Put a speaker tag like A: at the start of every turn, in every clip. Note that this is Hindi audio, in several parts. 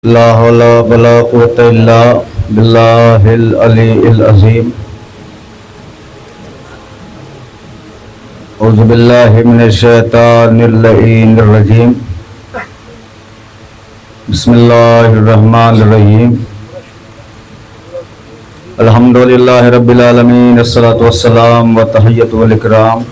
A: ला हौला वला कुव्वता इल्ला बिल्लाहिल अलीइल अज़ीम। औज़ु बिल्लाहि मिनश शैतानिर लईनिर रजीम। बिस्मिल्लाहिर रहमानिर रहीम। अल्हम्दुलिल्लाहि रब्बिल आलमीन, अस्सलातु वस्सलाम व तहिय्यतु वल इकराम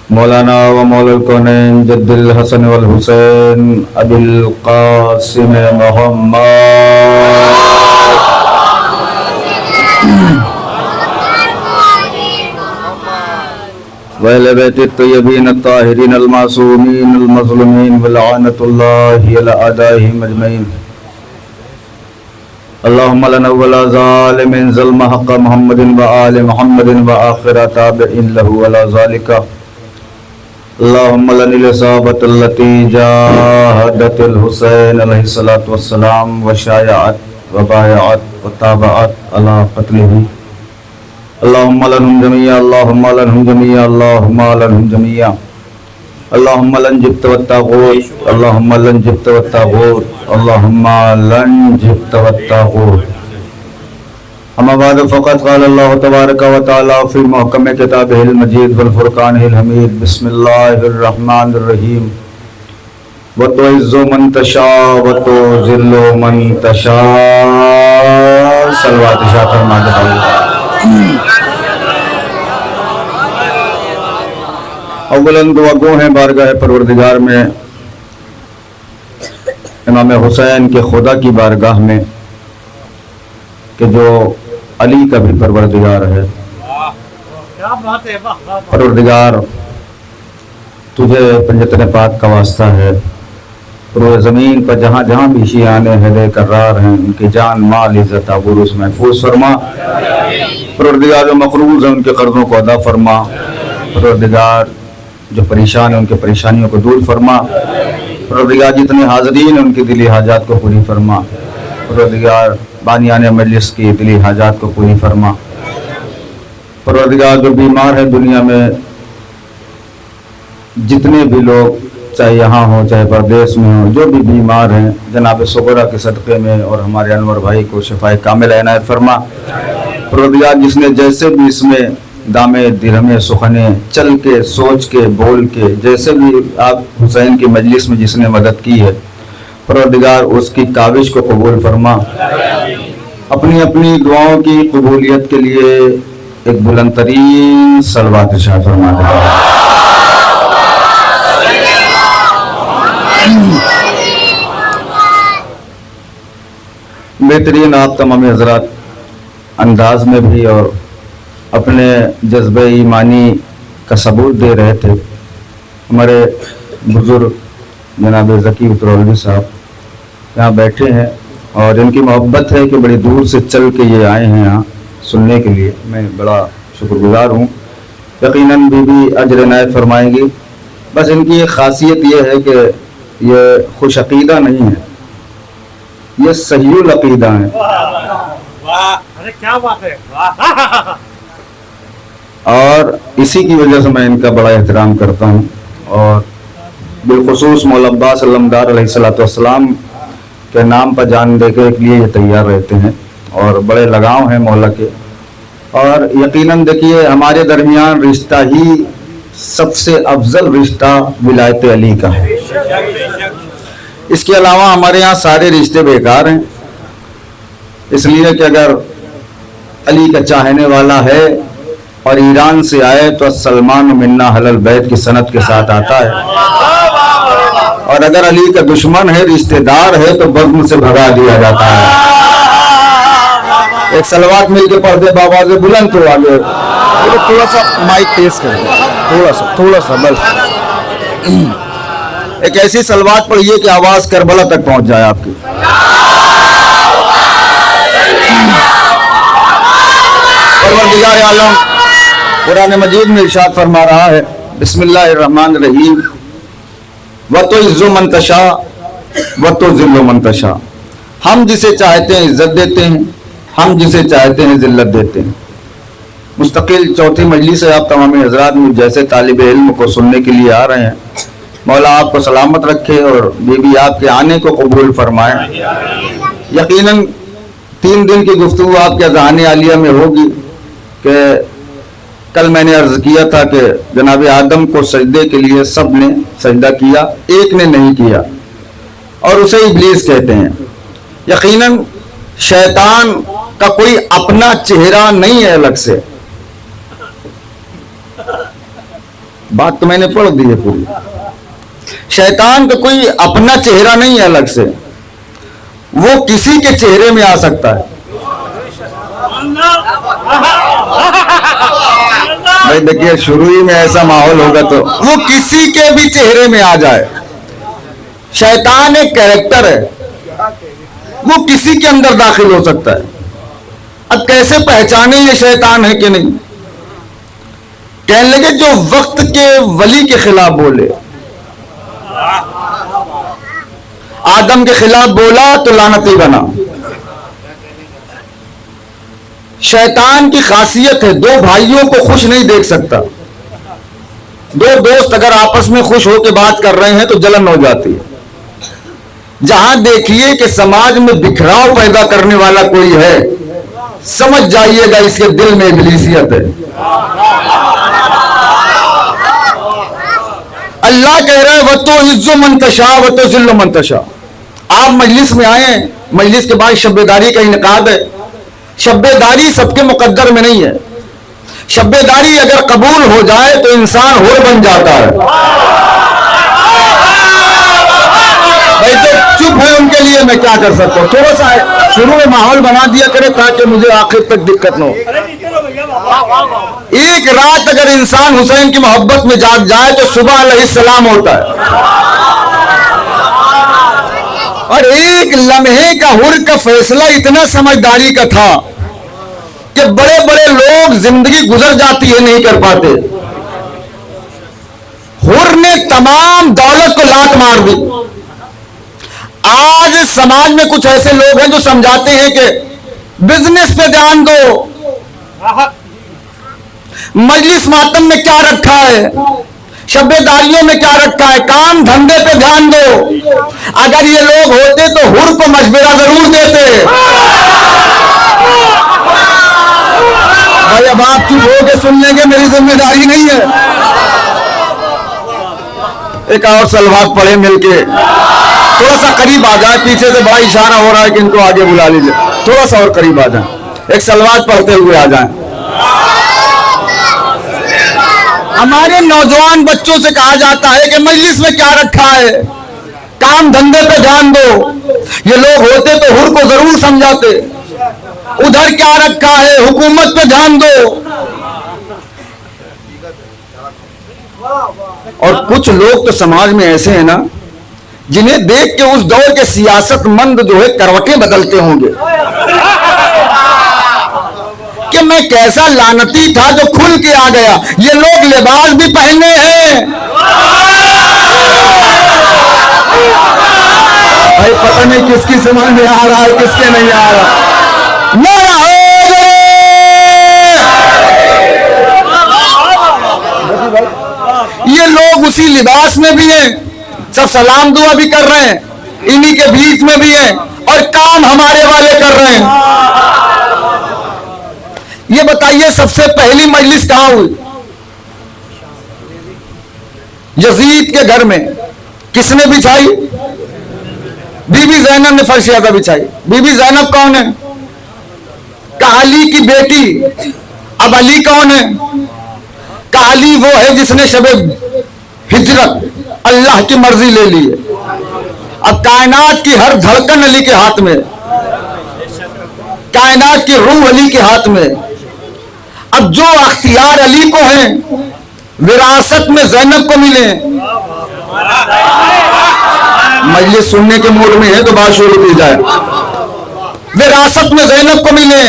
A: मौलाना व मौलुल कौनैन जद्दुल हसन वल हुसैन अबुल कासिम मोहम्मद व अहले बैति तय्यबीन अत्ताहिरीन अल मासूमीन अल मज़लूमीन व लअनतुल्लाहि अला अदाइहिम अजमईन। अल्लाहुम्मा लना वला ज़ालिमिन ज़ल्म हक़ मुहम्मदिन व आलि मुहम्मदिन व आखिर ताबिईन लहु अला ज़ालिका। अल्लाहुम्मा लनिल सहाबतल्लती जाहदतिल हुसैन अलैहिस्सलातु वस्सलाम व शायअत व बायअत व ताबअत अला क़त्लिही। अल्लाहुम्मा लनहुम जमीअ, अल्लाहुम्मा लनहुम जमीअ, अल्लाहुम्मा लनहुम जमीअ। अल्लाहुम्मा लन जिब्त वत तागूत, अल्लाहुम्मा लन जिब्त वत तागूत, अल्लाहुम्मा लन जिब्त वत तागूत। अम्मा बाद फ़क़द क़ाल अल्लाहु तबारक व तआला फ़ी मुहकम किताबिहिल मजीद वल फ़ुरक़ानिल हमीद। बिस्मिल्लाहिर रहमानिर रहीम। व तुइज़्ज़ु मन तशा व तुज़िल्लु मन तशा। सलवात इरशाद फरमा दे। अव्वलन दुआ गो हैं बारगाह परवरदिगार में, इमाम हुसैन के खुदा की बारगाह में, कि जो अली का भी परवरदिगार है। परवरदिगार, तुझे पंजतन पाक का वास्ता है, रोए ज़मीन पर जहाँ जहाँ भी शियाने हले करार हैं, उनकी जान माल इज़्ज़त आबरूज़ महफूज फरमा। परवरदिगार जो मक़रूज़ हैं उनके कर्ज़ों को अदा फरमा। परवरदिगार जो परेशान हैं उनके परेशानियों को दूर फरमा। परवरदिगार जितने हाज़रीन हैं उनकी दिली हाजात को पूरी फरमा। परवरदिगार बानियाने मजलिस की दिली हाजात को पूरी फरमा। परवरदिगार जो बीमार है दुनिया में, जितने भी लोग चाहे यहाँ हो चाहे परदेश में हो, जो भी बीमार हैं, जनाब सुगरा के सदक़े में और हमारे अनवर भाई को शिफाए कामिल इनायत फरमा। परवरदिगार जिसने जैसे भी इसमें दामे दिरहमे सुखने चल के सोच के बोल के जैसे भी आप हुसैन की मजलिस में जिसने मदद की है, परवरदिगार उसकी काविश को कबूल फरमा। अपनी अपनी दुआओं की कबूलियत के लिए एक बुलंद तरीन सलवात इरशाद फरमा दे। बेहतरीन आप तमाम हज़रात अंदाज में भी और अपने जज्बे ईमानी का सबूत दे रहे थे। हमारे बुजुर्ग जनाब ज़की उतरौलवी साहब यहाँ बैठे हैं और इनकी मोहब्बत है कि बड़ी दूर से चल के ये आए हैं यहाँ सुनने के लिए। मैं बड़ा शुक्रगुजार हूँ। यकीनन बीबी अजर इनायत फरमाएंगी। बस इनकी एक ख़ासियत ये है कि ये खुश अक़ीदा नहीं है, ये सहीउल अक़ीदा है।
B: अरे क्या बात है।
A: और इसी की वजह से मैं इनका बड़ा एहतराम करता हूँ। और बिलखुसूस मौला अब्बास अलमदार अलैहिस्सलातु वस्सलाम के नाम पर जान दे के लिए ये तैयार रहते हैं और बड़े लगाव हैं मौला के। और यकीनन देखिए, हमारे दरमियान रिश्ता ही सबसे अफजल रिश्ता विलायत अली का है। इसके अलावा हमारे यहाँ सारे रिश्ते बेकार हैं, इसलिए कि अगर अली का चाहने वाला है और ईरान से आए तो सलमान मिन्ना हलल बैत की सनद के साथ आता है, और अगर अली का दुश्मन है, रिश्तेदार है, तो बज़्म से भगा दिया जाता है। एक सलवात मिल के पढ़ दे बाबा से बुलंद तो आगे थोड़ा सा माइक तेज कर दे, थोड़ा सा बस। एक ऐसी सलवात पढ़िए कि आवाज करबला तक पहुंच जाए आपकी। परवरदिगार आलम कुरान मजीद में इरशाद फरमा रहा है, बिस्मिल्लाहिर रहमानिर रहीम। व तुइज़्ज़ु मन तशा व तुज़िल्लु मन तशा। हम जिसे चाहते हैं इज्जत देते हैं, हम जिसे चाहते हैं जिल्लत देते हैं। मुस्तकिल चौथी मजलिस है। आप तमाम हज़रात जैसे तालिब इल्म को सुनने के लिए आ रहे हैं, मौला आपको सलामत रखे और बीबी आपके आने को कबूल फरमाए। यकीनन 3 दिन की गुफ्तगू आपके अज़ान आलिया में होगी कि कल मैंने अर्ज किया था कि जनाब आदम को सजदे के लिए सब ने सजदा किया, एक ने नहीं किया और उसे इब्लीस कहते हैं। यकीनन शैतान का कोई अपना चेहरा नहीं है अलग से, बात तो मैंने पढ़ दी है पूरी। शैतान का कोई अपना चेहरा नहीं है अलग से, वो किसी के चेहरे में आ सकता है। भाई देखिए, शुरू ही में ऐसा माहौल होगा तो वो किसी के भी चेहरे में आ जाए। शैतान एक कैरेक्टर है, वो किसी के अंदर दाखिल हो सकता है। अब कैसे पहचाने ये शैतान है कि नहीं? कहने लगे जो वक्त के वली के खिलाफ बोले, आदम के खिलाफ बोला तो लानती बना। शैतान की खासियत है, 2 भाइयों को खुश नहीं देख सकता। 2 दोस्त अगर आपस में खुश होकर बात कर रहे हैं तो जलन हो जाती है। जहां देखिए कि समाज में बिखराव पैदा करने वाला कोई है, समझ जाइएगा इसके दिल में इब्लीसियत है। अल्लाह कह रहा है वतो इज्जो मंतशा वतो जिल्लो मंतशा। आप मजलिस में आए, मजलिस के बाद शब्बेदारी का इनकाद है। शब्बेदारी सबके मुकद्दर में नहीं है। शब्बेदारी अगर कबूल हो जाए तो इंसान होर बन जाता है। भाई जो चुप है उनके लिए मैं क्या कर सकता हूँ? थोड़ा सा शुरू में माहौल बना दिया करे ताकि मुझे आखिर तक दिक्कत न हो। एक रात अगर इंसान हुसैन की मोहब्बत में जाग जाए तो सुबह अलैहिस्सलाम होता है। और एक लम्हे का हुर का फैसला इतना समझदारी का था कि बड़े बड़े लोग जिंदगी गुजर जाती है नहीं कर पाते। हुर ने तमाम दौलत को लात मार दी। आज समाज में कुछ ऐसे लोग हैं जो समझाते हैं कि बिजनेस पे ध्यान दो, मजलिस मातम में क्या रखा है, शब्बेदारियों में क्या रखा है, काम धंधे पे ध्यान दो। अगर ये लोग होते तो हुर को मशवरा जरूर देते। भाई अब आप चुप हो के सुन लेंगे, मेरी जिम्मेदारी नहीं है। एक और सलवात पढ़े मिलके, थोड़ा सा करीब आ जाए। पीछे से बड़ा इशारा हो रहा है कि इनको आगे बुला लीजिए, थोड़ा सा और करीब आ जाए। एक सलवात पढ़ते हुए आ जाए। हमारे नौजवान बच्चों से कहा जाता है कि मजलिस में क्या रखा है, काम धंधे पे ध्यान दो। ये लोग होते तो हुर को जरूर समझाते। उधर क्या रखा है, हुकूमत पे ध्यान दो। और कुछ लोग तो समाज में ऐसे हैं ना, जिन्हें देख के उस दौर के सियासतमंद जो है करवटें बदलते होंगे कि मैं कैसा लानती था जो खुल के आ गया। ये लोग लिबास भी पहने हैं। भाई पता नहीं किसकी समझ में आ रहा है, किसके नहीं आ रहा। ये लोग उसी लिबास में भी हैं, सब सलाम दुआ भी कर रहे हैं, इन्हीं के बीच में भी हैं और काम हमारे वाले कर रहे हैं। ये बताइए सबसे पहली मजलिस कहां हुई? यजीद के घर में। किसने बिछाई? बीबी जैनब ने फर्श ज्यादा बिछाई। बीबी जैनब कौन है? अली की बेटी। अब अली कौन है? अली वो है जिसने शबे हिजरत अल्लाह की मर्जी ले ली है। अब कायनात की हर धड़कन अली के हाथ में, कायनात की रूह अली के हाथ में। अब जो अख्तियार अली को है, विरासत में जैनब को मिले। मजलिस सुनने के मूड में है तो बात शुरू की जाए। विरासत में जैनब को मिले।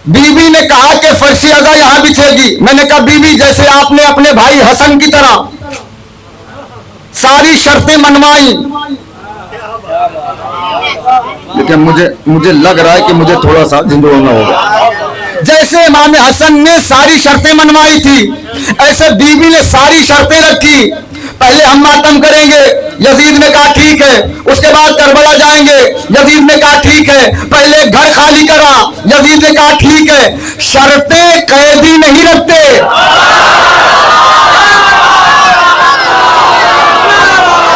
A: बीबी ने कहा कि फर्शी अज़ा यहां बिछेगी। मैंने कहा बीबी जैसे आपने अपने भाई हसन की तरह सारी शर्तें मनवाई, लेकिन मुझे लग रहा है कि मुझे थोड़ा सा झंझोड़ना होगा। जैसे इमाम हसन ने सारी शर्तें मनवाई थी, ऐसे बीबी ने सारी शर्तें रखी। पहले हम मातम करेंगे। यजीद ने कहा ठीक है। उसके बाद करबला जाएंगे। यजीद ने कहा ठीक है। पहले घर खाली करा। यजीद ने कहा ठीक है। शर्तें कैदी नहीं रखते।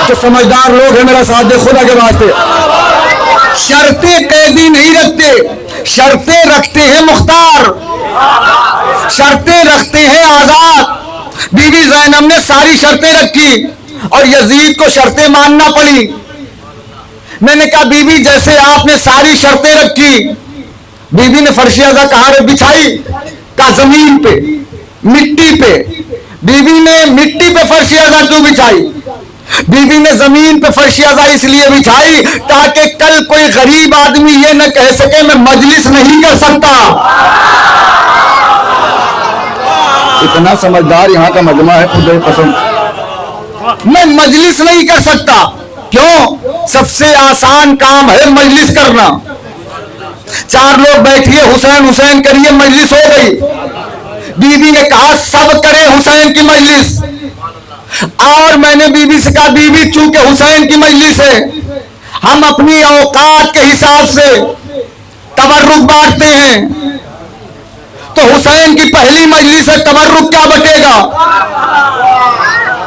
A: तो समझदार लोग हैं, मेरा साथ दे खुदा के वास्ते। शर्तें कैदी नहीं रखते, शर्तें रखते हैं मुख्तार, शर्तें रखते हैं आजाद। बीबी ज़ैनब ने सारी शर्तें रखी और यजीद को शर्तें मानना पड़ी। मैंने कहा बीबी जैसे आपने सारी शर्तें रखी, बीबी ने फर्शियाजा कहां बिछाई? का जमीन पे, मिट्टी पे। बीबी ने मिट्टी पे फर्शियाजा क्यों बिछाई? बीबी ने जमीन पे फर्शियाजा इसलिए बिछाई ताकि कल कोई गरीब आदमी ये न कह सके मैं मजलिस नहीं कर सकता। इतना समझदार यहाँ का मजमा है, खुदा की कसम। मैं मजलिस नहीं कर सकता। क्यों? सबसे आसान काम है मजलिस करना। चार लोग बैठिए, हुसैन हुसैन करिए, मजलिस हो गई। बीबी ने कहा सब करें हुसैन की मजलिस। और मैंने बीबी से कहा बीबी चूंकि हुसैन की मजलिस है, हम अपनी औकात के हिसाब से तबर्रुक बांटते हैं। तो हुसैन की पहली मजलिस है, तबर्रुक क्या बटेगा?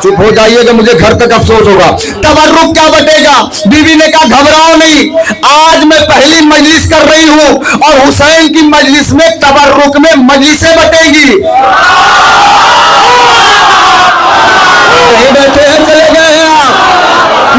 A: चुप हो जाइएगा, मुझे घर तक अफसोस होगा। तबर्रुक क्या बटेगा? बीबी ने कहा घबराओ नहीं, आज मैं पहली मजलिस कर रही हूं और हुसैन की मजलिस में तबर्रुक में मजलिसें बटेगी। बैठे हैं, चले गए हैं आप?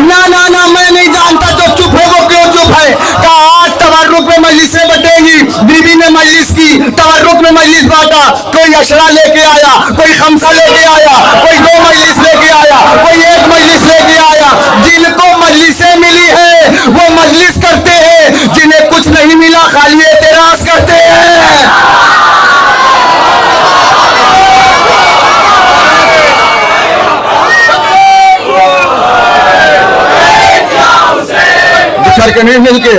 A: ना ना ना, मैं नहीं जानता तो चुप है, वो क्यों चुप है? कहा आज तबर्रुक में मजलिसें बटेगी। बीबी ने मजलिस की, तबर्रुक में मजलिस बांटा। कोई अशरा लेके आया, कोई खमसा लेके आया, कोई दो मजलिस लेके आया, कोई एक मजलिस लेके आया। जिनको मजलिसें मिली है वो मजलिस करते हैं, जिन्हें कुछ नहीं मिला खाली एतराज करते हैं। बिछड़ के नहीं मिलके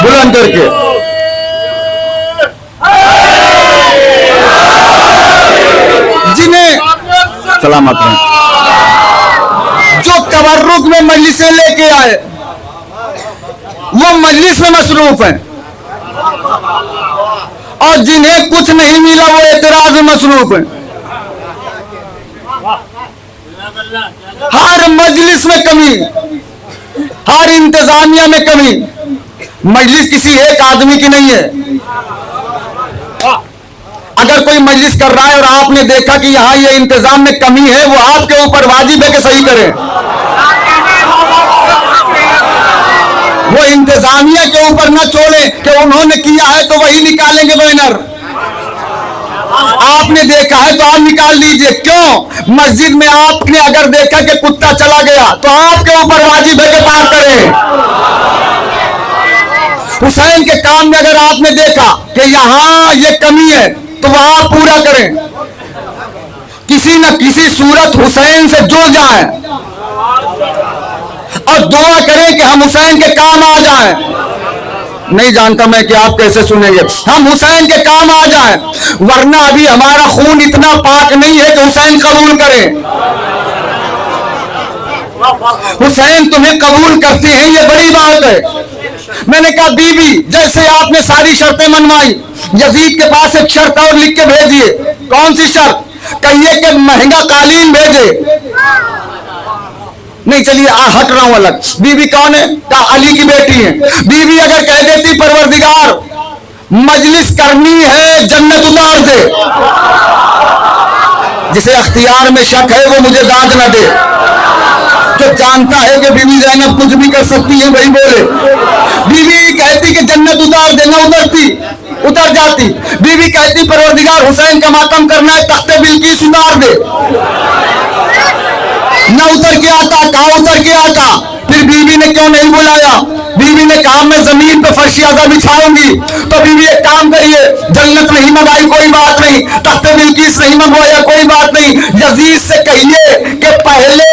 A: बुलंद करके जिन्हें सलामत हैं, जो तबर्रुक में मजलिसें लेके आए वो मजलिस में मसरूफ हैं, और जिन्हें कुछ नहीं मिला वो एतराज में मसरूफ हैं। हर मजलिस में कमी, हर इंतजामिया में कमी। मजलिस किसी एक आदमी की नहीं है। अगर कोई मजलिस कर रहा है और आपने देखा कि यहां ये इंतजाम में कमी है, वो आपके ऊपर वाजिब है कि सही करें। वो इंतजामिया के ऊपर ना छोड़े कि उन्होंने किया है तो वही निकालेंगे बैनर। आपने देखा है तो आप निकाल लीजिए। क्यों? मस्जिद में आपने अगर देखा कि कुत्ता चला गया तो आपके ऊपर वाजिब है कि पार करें। हुसैन के काम में अगर आपने देखा कि यहां ये कमी है तो वहां पूरा करें। किसी न किसी सूरत हुसैन से जुड़ जाएं और दुआ करें कि हम हुसैन के काम आ जाएं। नहीं जानता मैं कि आप कैसे सुनेंगे। हम हुसैन के काम आ जाएं, वरना अभी हमारा खून इतना पाक नहीं है कि हुसैन कबूल करें। हुसैन तुम्हें कबूल करते हैं, ये बड़ी बात है। मैंने कहा बीबी जैसे आपने सारी शर्तें मनवाई, यजीद के पास एक शर्त और लिख के भेजिए। कौन सी शर्त? कहिए कि महंगा कालीन भेजे। नहीं चलिए हट रहा हूं अलग। बीबी कौन है? कहा अली की बेटी है। बीबी अगर कह देती परवरदिगार मजलिस करनी है, जन्नत उतार दे। जिसे अख्तियार में शक है वो मुझे दाद न दे। तो जानता है कि बीबी ज़ैनब कुछ भी कर सकती है, वही बोले। बीबी कहती कि जन्नत उतार देना, उतरती, उतर जाती। बीबी कहती परवरदिगार हुसैन का मातम करना है, तख्ते बिल्किस उतार दे। ना उतर के आता। कहा उतर के आता। फिर बीबी ने क्यों नहीं बुलाया? बीबी ने कहा मैं जमीन पे फर्शियाजा बिछाऊंगी। तो बीबी एक काम करिए, जन्नत नहीं मंगाई कोई बात नहीं, तख्ते बिल्किस नहीं मंगवाया कोई बात नहीं, यजीद से कहिए कि पहले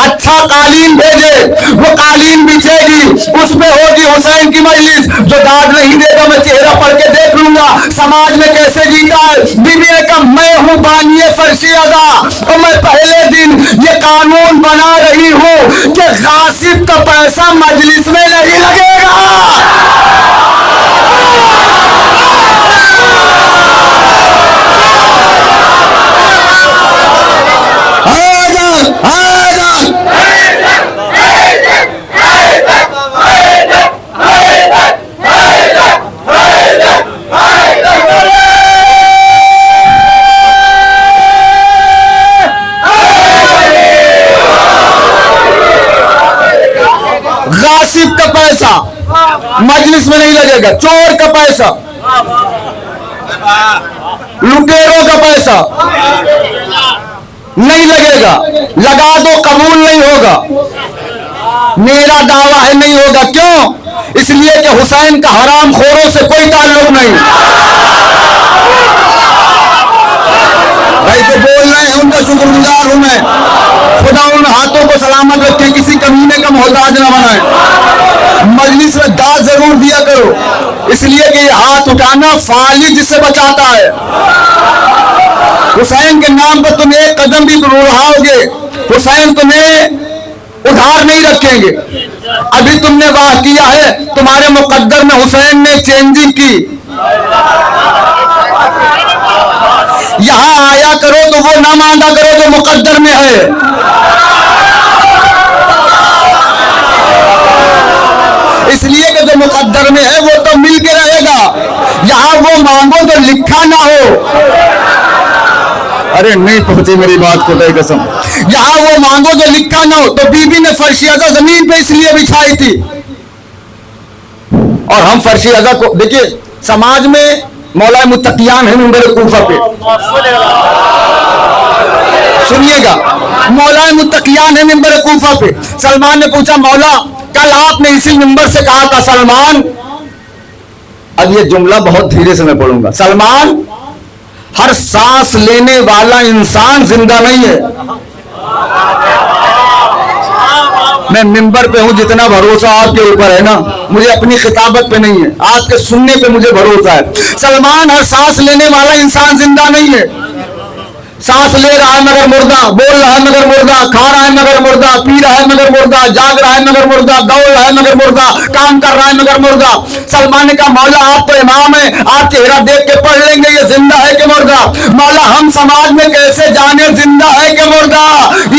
A: अच्छा कालीन भेजे, वो कालीन बिछेगी, उसमें होगी हुसैन की मजलिस। जो दाद नहीं देगा मैं चेहरा पढ़ के देख लूंगा समाज में कैसे जीता है। बीबी ने कहा मैं हूं बानिए फर्शी अदा, और मैं पहले दिन ये कानून बना रही हूं कि गासिब का पैसा मजलिस में नहीं लगेगा। गासिब का पैसा मजलिस में नहीं लगेगा, चोर का पैसा, लुटेरों का पैसा नहीं लगेगा। लगा दो कबूल नहीं होगा, मेरा दावा है नहीं होगा। क्यों? इसलिए कि हुसैन का हराम खोरों से कोई ताल्लुक नहीं। भाई जो बोल रहे हैं उनका शुक्रगुजार हूं मैं। खुदा उन हाथों को सलामत रखे, किसी कमीने का मोहताज न बनाए। मजलिस में दाद जरूर दिया करो, इसलिए कि ये हाथ उठाना फालिज से बचाता है। हुसैन के नाम पर तुम एक कदम भी उड़ाओगे, हुसैन तुम्हें उधार नहीं रखेंगे। अभी तुमने वाह किया है, तुम्हारे मुकद्दर में हुसैन ने चेंजिंग की। यहां आया करो तो वो ना मांगा करो जो मुकद्दर में है। इसलिए कि जो मुकद्दर में है वो तो मिल के रहेगा। यहां वो मांगो तो लिखा ना हो। अरे नहीं पहुंची मेरी बात को, दे कसम। यहां वो मांगो जो लिखा ना हो। तो बीबी ने फर्शी अज़ा जमीन पे इसलिए बिछाई थी, और हम फर्शी अज़ा को देखिए, समाज में मौला मुत्तकियान है मिंबर कूफा पे, सुनिएगा, मौला मुत्तकियान है मिंबर कूफा पे। सलमान ने पूछा मौला कल आपने इसी मिंबर से कहा था सलमान, अब ये जुमला बहुत धीरे से मैं पढ़ूंगा, सलमान हर सांस लेने वाला इंसान जिंदा नहीं है। मैं मिंबर पे हूं, जितना भरोसा आपके ऊपर है ना, मुझे अपनी खिताबत पे नहीं है, आपके सुनने पे मुझे भरोसा है। सलमान हर सांस लेने वाला इंसान जिंदा नहीं है। सांस ले रहा है मगर मुर्दा, बोल रहा है मगर मुर्दा, खा रहा है मगर मुर्दा, पी रहा है मगर मुर्दा, जाग रहा है मगर मुर्दा, दौड़ रहा है मगर मुर्दा, काम कर रहा है मगर मुर्दा। सलमान ने कहा मौला आप तो इमाम है, आप चेहरा देख के पढ़ लेंगे ये जिंदा है कि मुर्दा। मौला हम समाज में कैसे जाने जिंदा है कि मुर्दा?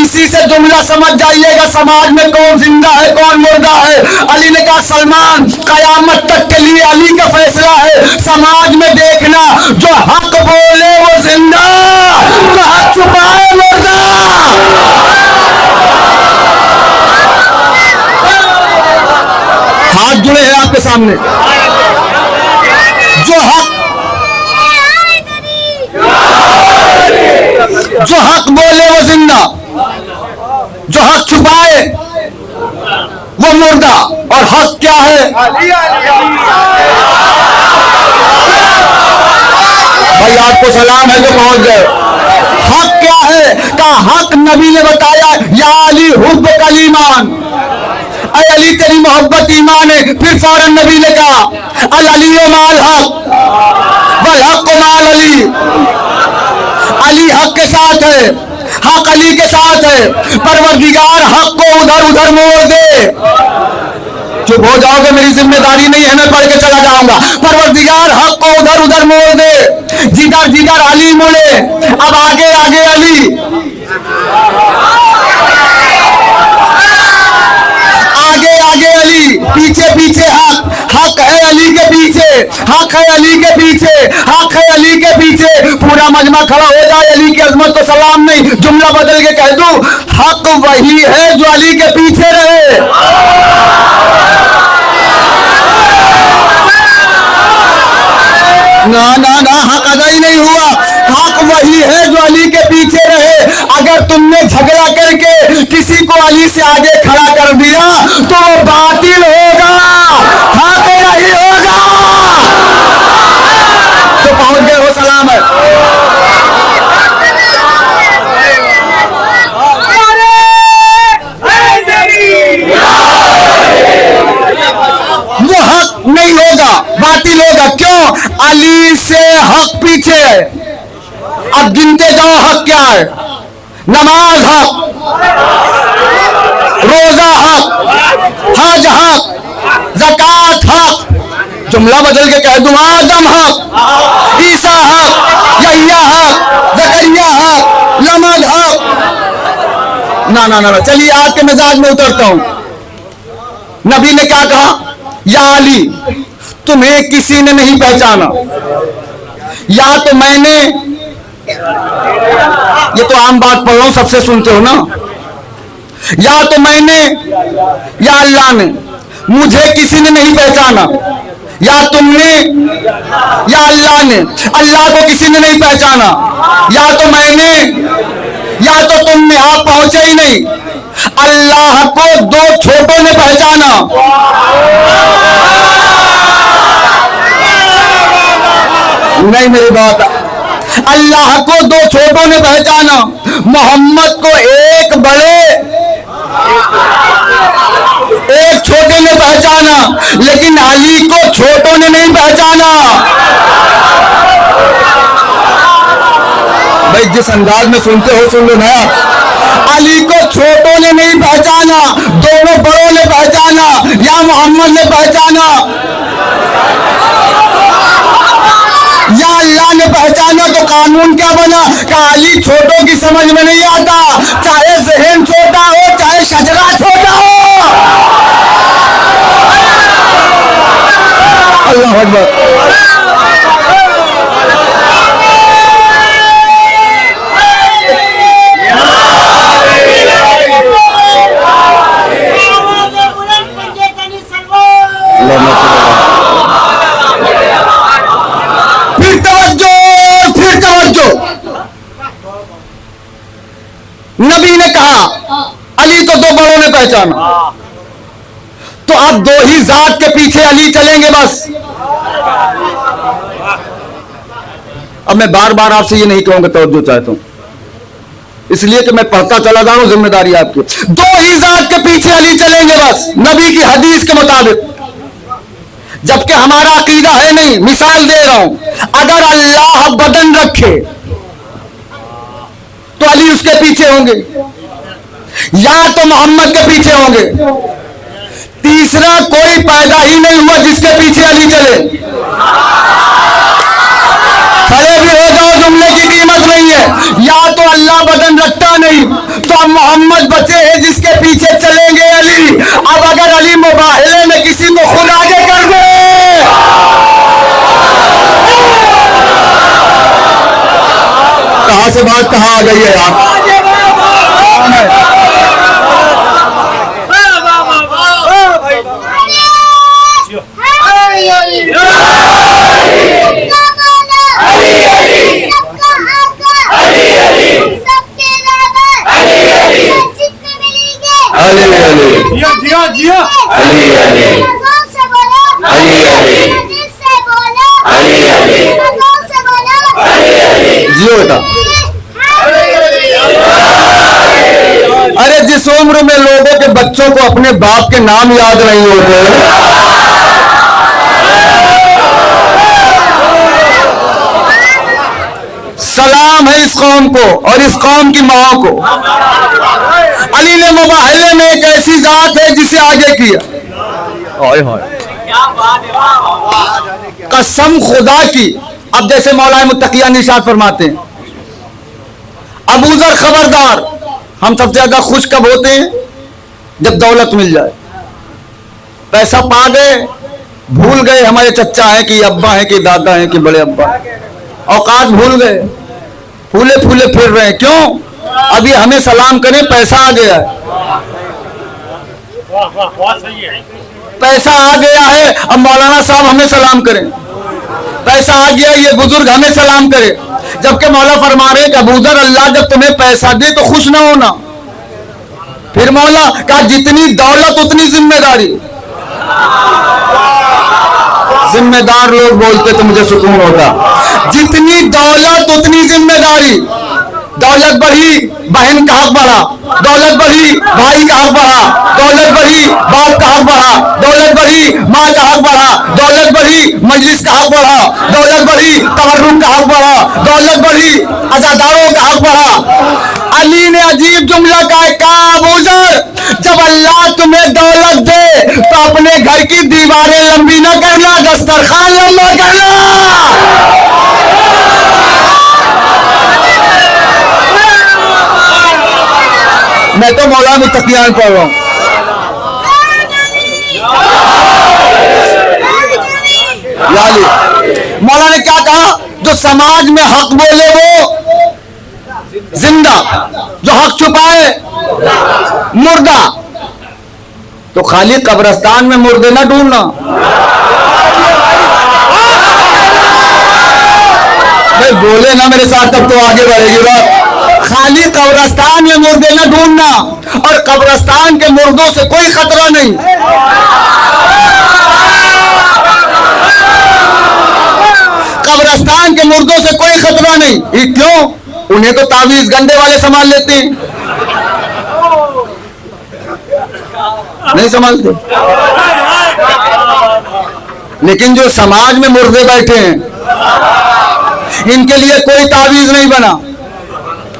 A: इसी से जुमला समझ जाइएगा समाज में कौन जिंदा है कौन मुर्दा है। अली ने कहा सलमान कयामत तक के लिए अली का फैसला है, समाज में देखना जो हक बोले वो जिंदा, जो हक छुपाए मुर्दा। हाथ जुड़े हैं आपके सामने, जो हक बोले वो जिंदा, जो हक छुपाए वो मुर्दा। और हक क्या है भाई? आपको सलाम है जो पहुंच गए। हक क्या है? का हक नबी ने बताया या अली हुब्ब कलीमान, अय अली तेरी मोहब्बत ईमान है। फिर फौरन नबी ने कहा अल अली माल हक वल हक माल अली, अली हक के साथ है, हक अली के साथ है। परवरदिगार हक को उधर उधर मोड़ दे। चुप हो जाओगे, मेरी जिम्मेदारी नहीं है, मैं पढ़ के चला जाऊंगा। परवरदिगार हक को उधर उधर मोड़ दे। जिधर जिधर अली मुड़े, अब आगे आगे अली, आगे आगे अली, पीछे पीछे हक। हक है अली के पीछे, हक है अली के पीछे, हक है अली के पीछे। पूरा मजमा खड़ा हो जाए, अली की अजमत को सलाम नहीं, जुमला बदल के कह दूं हक वही है जो अली के पीछे रहे। ना ना ना, हक अदा ही नहीं हुआ। हक वही है जो अली के पीछे रहे। अगर तुमने झगड़ा करके किसी को अली से आगे खड़ा कर दिया तो वो बातिल होगा, हक नहीं होगा। तो पहुंच गए हो, सलाम है। नहीं होगा, बातिल होगा। क्यों? अली से हक पीछे है। अब गिनते जाओ हक क्या है। नमाज हक, रोजा हक, हज हक, ज़कात हक, जुमला बदल के कह दूं आदम हक, ईसा हक, यहिया हक, जकरिया हक, लमद हक। ना ना ना, चलिए आपके मिजाज में उतरता हूं। नबी ने क्या कहा? या अली, तुम्हें किसी ने नहीं पहचाना, या तो मैंने, ये तो आम बात पढ़ रहा हूं, सबसे सुनते हो ना, या तो मैंने या अल्लाह ने, मुझे किसी ने नहीं पहचाना, या तुमने या अल्लाह ने, अल्लाह को किसी ने नहीं पहचाना, या तो मैंने या तो तुमने, आप पहुंचे ही नहीं। अल्लाह को दो छोटों ने पहचाना। नहीं मेरी बात, अल्लाह को दो छोटों ने पहचाना, मोहम्मद को एक बड़े एक छोटे ने पहचाना, लेकिन अली को छोटों ने नहीं पहचाना। भाई जिस अंदाज में सुनते हो सुन लो ना। अली को छोटों ने नहीं पहचाना, दोनों बड़ों ने पहचाना, या मोहम्मद ने पहचाना या अल्लाह ने पहचाना। तो कानून क्या बना? कि अली छोटों की समझ में नहीं आता, चाहे जहन छोटा हो, चाहे शजरा छोटा हो। अल्लाह अकबर। नबी ने कहा अली को दो बड़ों ने पहचाना, तो आप दो ही जात के पीछे अली चलेंगे बस। अब मैं बार बार आपसे ये नहीं कहूंगा, तवज्जो चाहता हूं, इसलिए कि मैं पढ़ता चला जा रहा हूं, जिम्मेदारी आपकी। दो ही जात के पीछे अली चलेंगे बस, नबी की हदीस के मुताबिक। जबकि हमारा अकीदा है नहीं। मिसाल दे रहा हूं, अगर अल्लाह बदन रखे तो अली उसके पीछे होंगे, या तो मोहम्मद के पीछे होंगे। तीसरा कोई पैदा ही नहीं हुआ जिसके पीछे अली चले। खड़े भी हो जाओ, जुमले की कीमत नहीं है। या तो अल्लाह बदन रखता नहीं, तो अब मोहम्मद बचे हैं जिसके पीछे चलेंगे अली। अब अगर अली मुबाहले में किसी को खुद आगे कर दे, कहां से बात कहां आ गई है यार? जियो बेटा। अरे जिस उम्र में लोगों के बच्चों को अपने बाप के नाम याद नहीं होते, सलाम है इस कौम को और इस कौम की माओ को। अली ने मुबाहले में एक ऐसी जात है जिसे आगे किया। कसम खुदा की। अब जैसे मौलाना मुत्तकिया निशात फरमाते हैं, अबू ज़र खबरदार, हम सबसे ज्यादा खुश कब होते हैं? जब दौलत मिल जाए, पैसा पा गए, भूल गए हमारे चच्चा हैं कि अब्बा हैं कि दादा हैं कि बड़े अब्बा, औकात भूल गए, फूले फूले फिर रहे हैं। क्यों? अभी हमें सलाम करें, पैसा आ गया है, पैसा आ गया है। अब मौलाना साहब हमें सलाम करें, पैसा आ गया, ये बुजुर्ग हमें सलाम करे। जबकि मौला फरमा रहे कि अबू ज़र, अल्लाह जब तुम्हें पैसा दे तो खुश ना होना। फिर मौला कहा जितनी दौलत उतनी जिम्मेदारी। जिम्मेदार लोग बोलते तो मुझे सुकून होता। जितनी दौलत उतनी जिम्मेदारी। दौलत बढ़ी, बहन का हक बढ़ा, दौलत बढ़ी, भाई का हक बढ़ा, दौलत बढ़ी, बाप का हक बढ़ा, दौलत बढ़ी, माँ का हक बढ़ा, बढ़ी मजलिस का हक बढ़ा, दौलत बढ़ी तवर्रुक का हक बढ़ा, दौलत बढ़ी अज़ादारों का हक बढ़ा। अली ने अजीब जुमला कहा अबू ज़र, जब अल्लाह तुम्हें दौलत दे तो अपने घर की दीवारें लंबी ना करना, दस्तरखान लंबा करना। मैं तो मौला मुत्तकियान पढ़ रहा हूं। मौला ने क्या कहा, जो समाज में हक बोले वो जिंदा, जो हक छुपाए मुर्दा। तो खाली कब्रिस्तान में मुर्दे ना ढूंढना। भाई बोले ना मेरे साथ, तब तो आगे बढ़ेगी बात। खाली कब्रिस्तान में मुर्दे न ढूंढना, और कब्रिस्तान के मुर्दों से कोई खतरा नहीं। कब्रिस्तान के मुर्दों से कोई खतरा नहीं। ये क्यों? उन्हें तो तावीज गंदे वाले संभाल लेते हैं, नहीं संभालते। लेकिन जो समाज में मुर्दे बैठे हैं, इनके लिए कोई तावीज नहीं बना,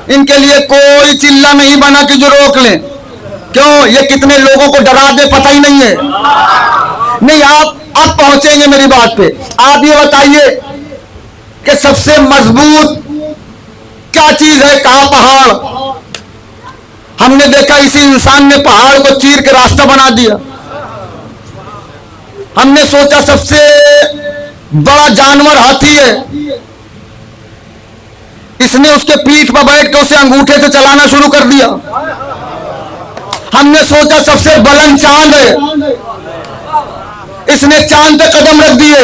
A: इनके लिए कोई चिल्ला नहीं बना कि जो रोक लें। क्यों? ये कितने लोगों को डरा दे पता ही नहीं है। नहीं, आप अब पहुंचेंगे मेरी बात पे। आप ये बताइए कि सबसे मजबूत क्या चीज है? कहां? पहाड़। हमने देखा इसी इंसान ने पहाड़ को चीर के रास्ता बना दिया। हमने सोचा सबसे बड़ा जानवर हाथी है, इसने उसके पीठ पर बैठ के उसे अंगूठे से चलाना शुरू कर दिया। हमने सोचा सबसे बुलंद चांद है, इसने चांद पे कदम रख दिए।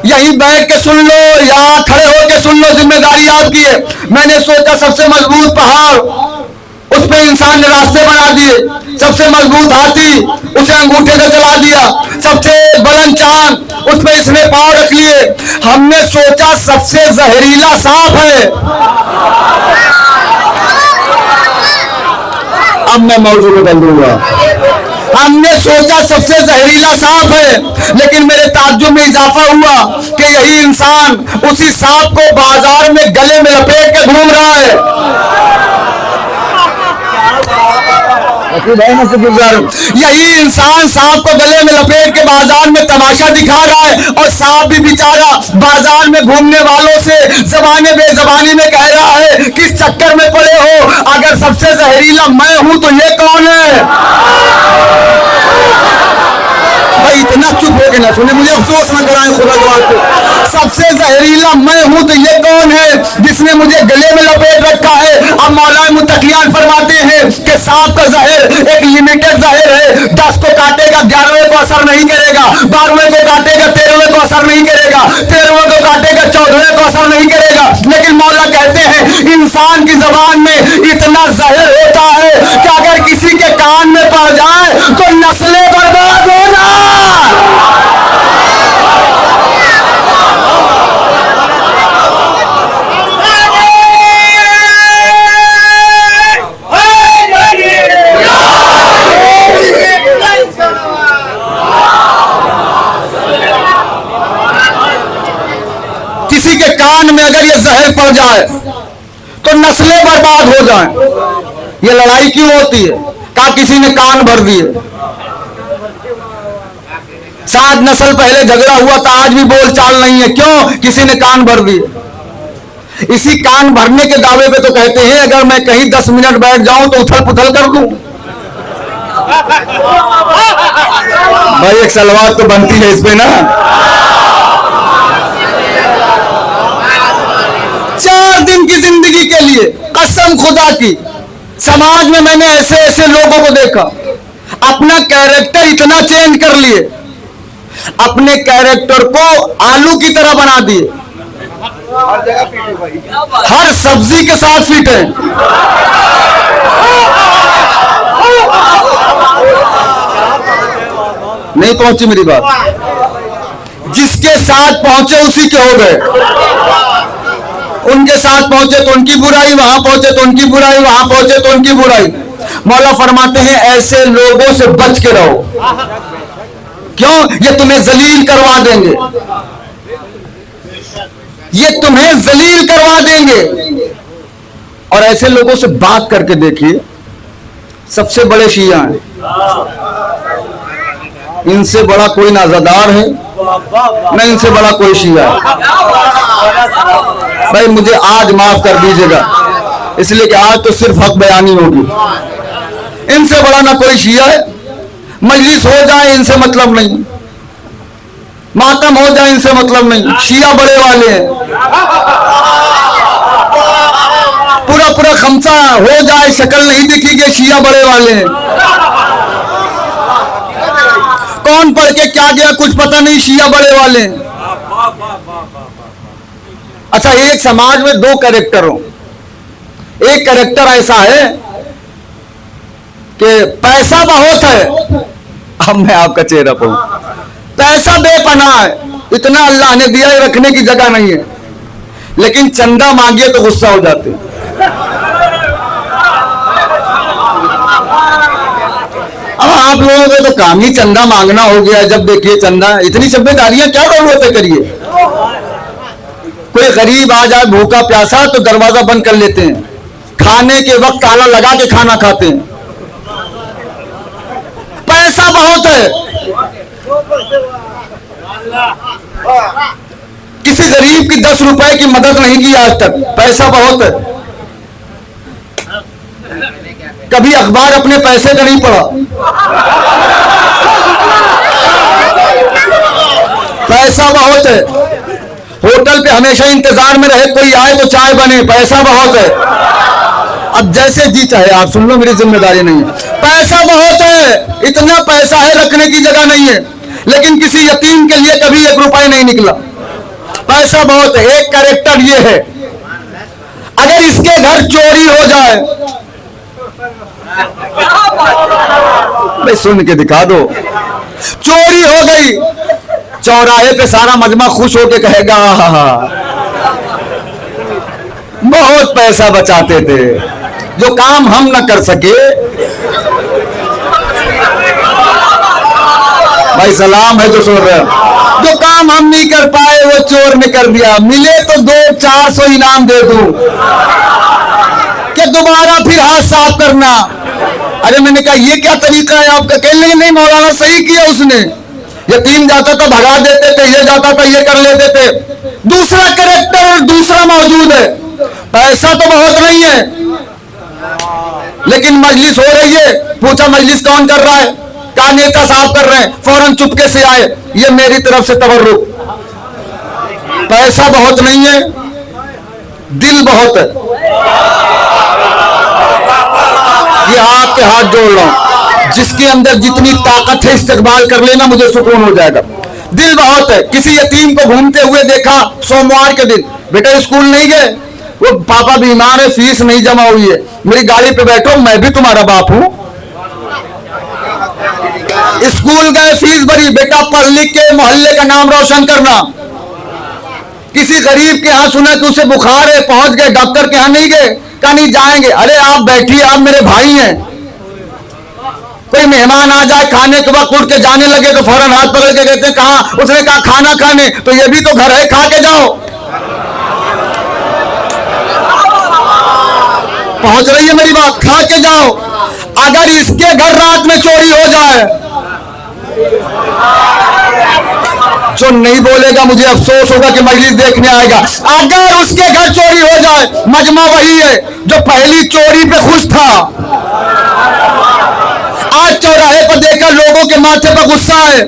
A: यहीं बैठ के सुन लो या खड़े होके सुन लो, जिम्मेदारी आपकी है। मैंने सोचा सबसे मजबूत पहाड़, उस पे इंसान ने रास्ते बना दिए। सबसे मजबूत हाथी, उसे अंगूठे से चला दिया। सबसे बुलंद चांद, उस पे इसने पांव रख लिए। हमने सोचा सबसे जहरीला सांप है। अब मैं मौजू बदल दूंगा। हमने सोचा सबसे जहरीला सांप है, लेकिन मेरे ताज्जुब में इजाफा हुआ कि यही इंसान उसी सांप को बाजार में गले में लपेट के घूम रहा है। यही इंसान सांप को गले में लपेट के बाजार में तमाशा दिखा रहा है, और सांप भी बेचारा बाजार में घूमने वालों से ज़बाने बेज़बानी में कह रहा है, किस चक्कर में पड़े हो? अगर सबसे जहरीला मैं हूं तो ये कौन है? भाई इतना चुप हो के ना सुने, मुझे अफसोस न कराए खुदा को। सबसे जहरीला मैं हूं तो ये कौन है जिसने मुझे गले में लपेट रखा है? अब मौला मुत्तकियान फरमाते हैं कि सांप का जहर एक लिमिटेड जहर है। 10 को काटेगा 11वें को असर नहीं करेगा, 12वें को काटेगा 13वें को असर नहीं करेगा, 13वें को काटेगा 14वें को असर नहीं करेगा। लेकिन मौला कहते हैं इंसान की जबान में इतना जहर होता है कि अगर किसी के कान में पड़ जाए तो नस्लें बर्बाद हो जाए। किसी के कान में अगर ये जहर पड़ जाए तो नस्लें बर्बाद हो जाएं। ये लड़ाई क्यों होती है? कहा किसी ने कान भर दिए। 7 नस्ल पहले झगड़ा हुआ था, आज भी बोलचाल नहीं है। क्यों? किसी ने कान भर दिए। इसी कान भरने के दावे पे तो कहते हैं अगर मैं कहीं 10 मिनट बैठ जाऊं तो उथल पुथल कर दूं। भाई एक सलवार तो बनती है इस पे ना। 4 दिन की जिंदगी के लिए कसम खुदा की, समाज में मैंने ऐसे ऐसे लोगों को देखा, अपना कैरेक्टर इतना चेंज कर लिए, अपने कैरेक्टर को आलू की तरह बना दिए। हर सब्जी के साथ फिट है। नहीं पहुंची मेरी बात। जिसके साथ पहुंचे उसी के हो गए। उनके साथ पहुंचे तो उनकी बुराई, वहां पहुंचे तो उनकी बुराई, वहां पहुंचे तो उनकी बुराई। मौला फरमाते हैं ऐसे लोगों से बच के रहो। क्यों? ये तुम्हें जलील करवा देंगे, ये तुम्हें जलील करवा देंगे। और ऐसे लोगों से बात करके देखिए, सबसे बड़े शिया हैं, इनसे बड़ा कोई ना अज़ादार है, न इनसे बड़ा कोई शिया है। भाई मुझे आज माफ कर दीजिएगा, इसलिए कि आज तो सिर्फ हक बयानी होगी। इनसे बड़ा ना कोई शिया है। मजलिस हो जाए इनसे मतलब नहीं, मातम हो जाए इनसे मतलब नहीं, शिया बड़े वाले हैं। पूरा पूरा खमसा हो जाए, शक्ल नहीं दिखेगी, शिया बड़े वाले हैं। कौन पढ़ के क्या गया कुछ पता नहीं, शिया बड़े वाले हैं। अच्छा, एक समाज में दो कैरेक्टर हो। एक कैरेक्टर ऐसा है कि पैसा बहुत है, अब मैं आपका चेहरा पाऊं, पैसा बेपनाह है, इतना अल्लाह ने दिया है, रखने की जगह नहीं है, लेकिन चंदा मांगिए तो गुस्सा हो जाते। अब आप लोगों का तो काम ही चंदा मांगना हो गया। जब देखिए चंदा, इतनी जिम्मेदारियां क्या जरूरत है, करिए। कोई गरीब आ जाए भूखा प्यासा तो दरवाजा बंद कर लेते हैं, खाने के वक्त ताला लगा के खाना खाते हैं। पैसा बहुत है, किसी गरीब की 10 रुपए की मदद नहीं की आज तक। पैसा बहुत है। कभी अखबार अपने पैसे का नहीं पढ़ा। पैसा बहुत है। होटल पे हमेशा इंतजार में रहे, कोई आए तो चाय बने, पैसा बहुत है। अब जैसे जी चाहे आप सुन लो, मेरी जिम्मेदारी नहीं है। पैसा बहुत है, इतना पैसा है रखने की जगह नहीं है, लेकिन किसी यतीम के लिए कभी 1 रुपया नहीं निकला। पैसा बहुत है। एक कैरेक्टर ये है, अगर इसके घर चोरी हो जाए, भाई सुन के दिखा दो, चोरी हो गई, चौराहे पे सारा मजमा खुश होके कहेगा बहुत पैसा बचाते थे, जो काम हम न कर सके। भाई सलाम है जो सुन रहे हैं, जो काम हम नहीं कर पाए वो चोर ने कर दिया, मिले तो 200-400 इनाम दे दूं कि दोबारा फिर हाथ साफ करना। अरे मैंने कहा ये क्या तरीका है आपका? कहने नहीं मौलाना सही किया उसने, यतीम जाता था भगा देते थे, ये जाता था ये कर लेते थे। दूसरा कैरेक्टर दूसरा मौजूद है। पैसा तो बहुत नहीं है, लेकिन मजलिस हो रही है, पूछा मजलिस कौन कर रहा है? कहा नेता साहब कर रहे हैं। फौरन चुपके से आए, ये मेरी तरफ से तबर्रुक। पैसा बहुत नहीं है, दिल बहुत है। ये आपके हाथ जोड़ रहा हूं, जिसके अंदर जितनी ताकत है इस्तेमाल कर लेना, मुझे सुकून हो जाएगा। दिल बहुत है। किसी यतीम को घूमते हुए देखा सोमवार के दिन, बेटा स्कूल नहीं गए? वो पापा बीमार है, फीस नहीं जमा हुई है, मेरी गाड़ी पे बैठो, मैं भी तुम्हारा बाप हूं। स्कूल गए, फीस भरी, बेटा पढ़ लिख के मोहल्ले का नाम रोशन करना। किसी गरीब के यहाँ सुना कि उसे बुखार है, पहुंच गए, डॉक्टर के यहाँ नहीं गए, कहा नहीं जाएंगे। अरे आप बैठिए, आप मेरे भाई हैं। कोई मेहमान आ जाए, खाने के वक्त उठ के जाने लगे तो फौरन हाथ पकड़ के कहते हैं कहाँ? उसने कहा खाना खाने, तो ये भी तो घर है, खा के जाओ। पहुंच रही है मेरी बात? खा के जाओ। अगर इसके घर रात में चोरी हो जाए, जो नहीं बोलेगा मुझे अफसोस होगा कि मजलिस देखने आएगा। अगर उसके घर चोरी हो जाए, मजमा वही है जो पहली चोरी पे खुश था, आज चौराहे पर देखकर लोगों के माथे पर गुस्सा है,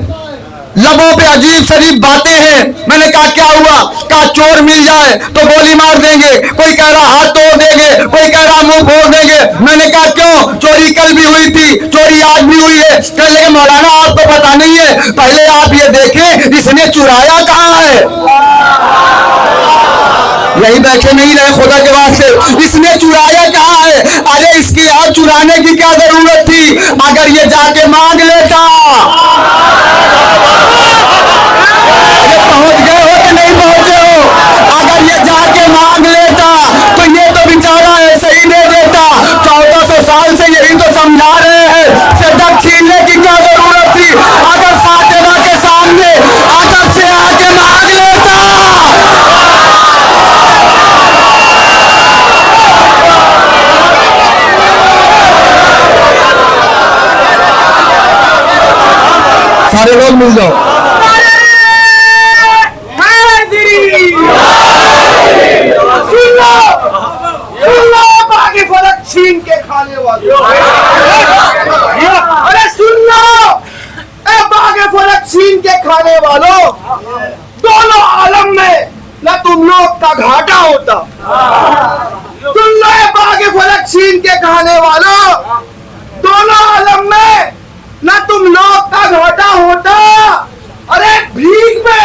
A: लबों पे अजीब शरीफ बातें हैं। मैंने कहा क्या हुआ? कहा चोर मिल जाए तो गोली मार देंगे, कोई कह रहा हाथ तोड़ देंगे, कोई कह रहा मुंह फोड़ देंगे। मैंने कहा क्यों? चोरी कल भी हुई थी, चोरी आज भी हुई है। कह लगे मौलाना आपको पता नहीं है, पहले आप ये देखें इसने चुराया कहाँ है। यही बैठे नहीं रहे खुदा के वास्ते, इसने चुराया कहाँ है? अरे इसके यहाँ चुराने की क्या जरूरत थी? अगर ये जाके मांग लेता। अरे पहुंच गए हो कि नहीं पहुंचे हो? अगर ये जाके मांग लेता तो ये तो बेचारा ऐसे ही दे देता। 1400 साल से यही तो समझा रहे हैं, सदक छीनने की क्या जरूरत थी? अगर फातिमा के भूल जाओ।
C: बागे फलक छीन के खाने वालों, अरे सुन लो, ए बागे फलक छीन के खाने वालों, दोनों आलम में न तुम लोग का घाटा होता। सुन लो ए बागे फलक छीन के खाने वालों, दोनों आलम में न तुम लोग का घाटा होता। अरे भीख में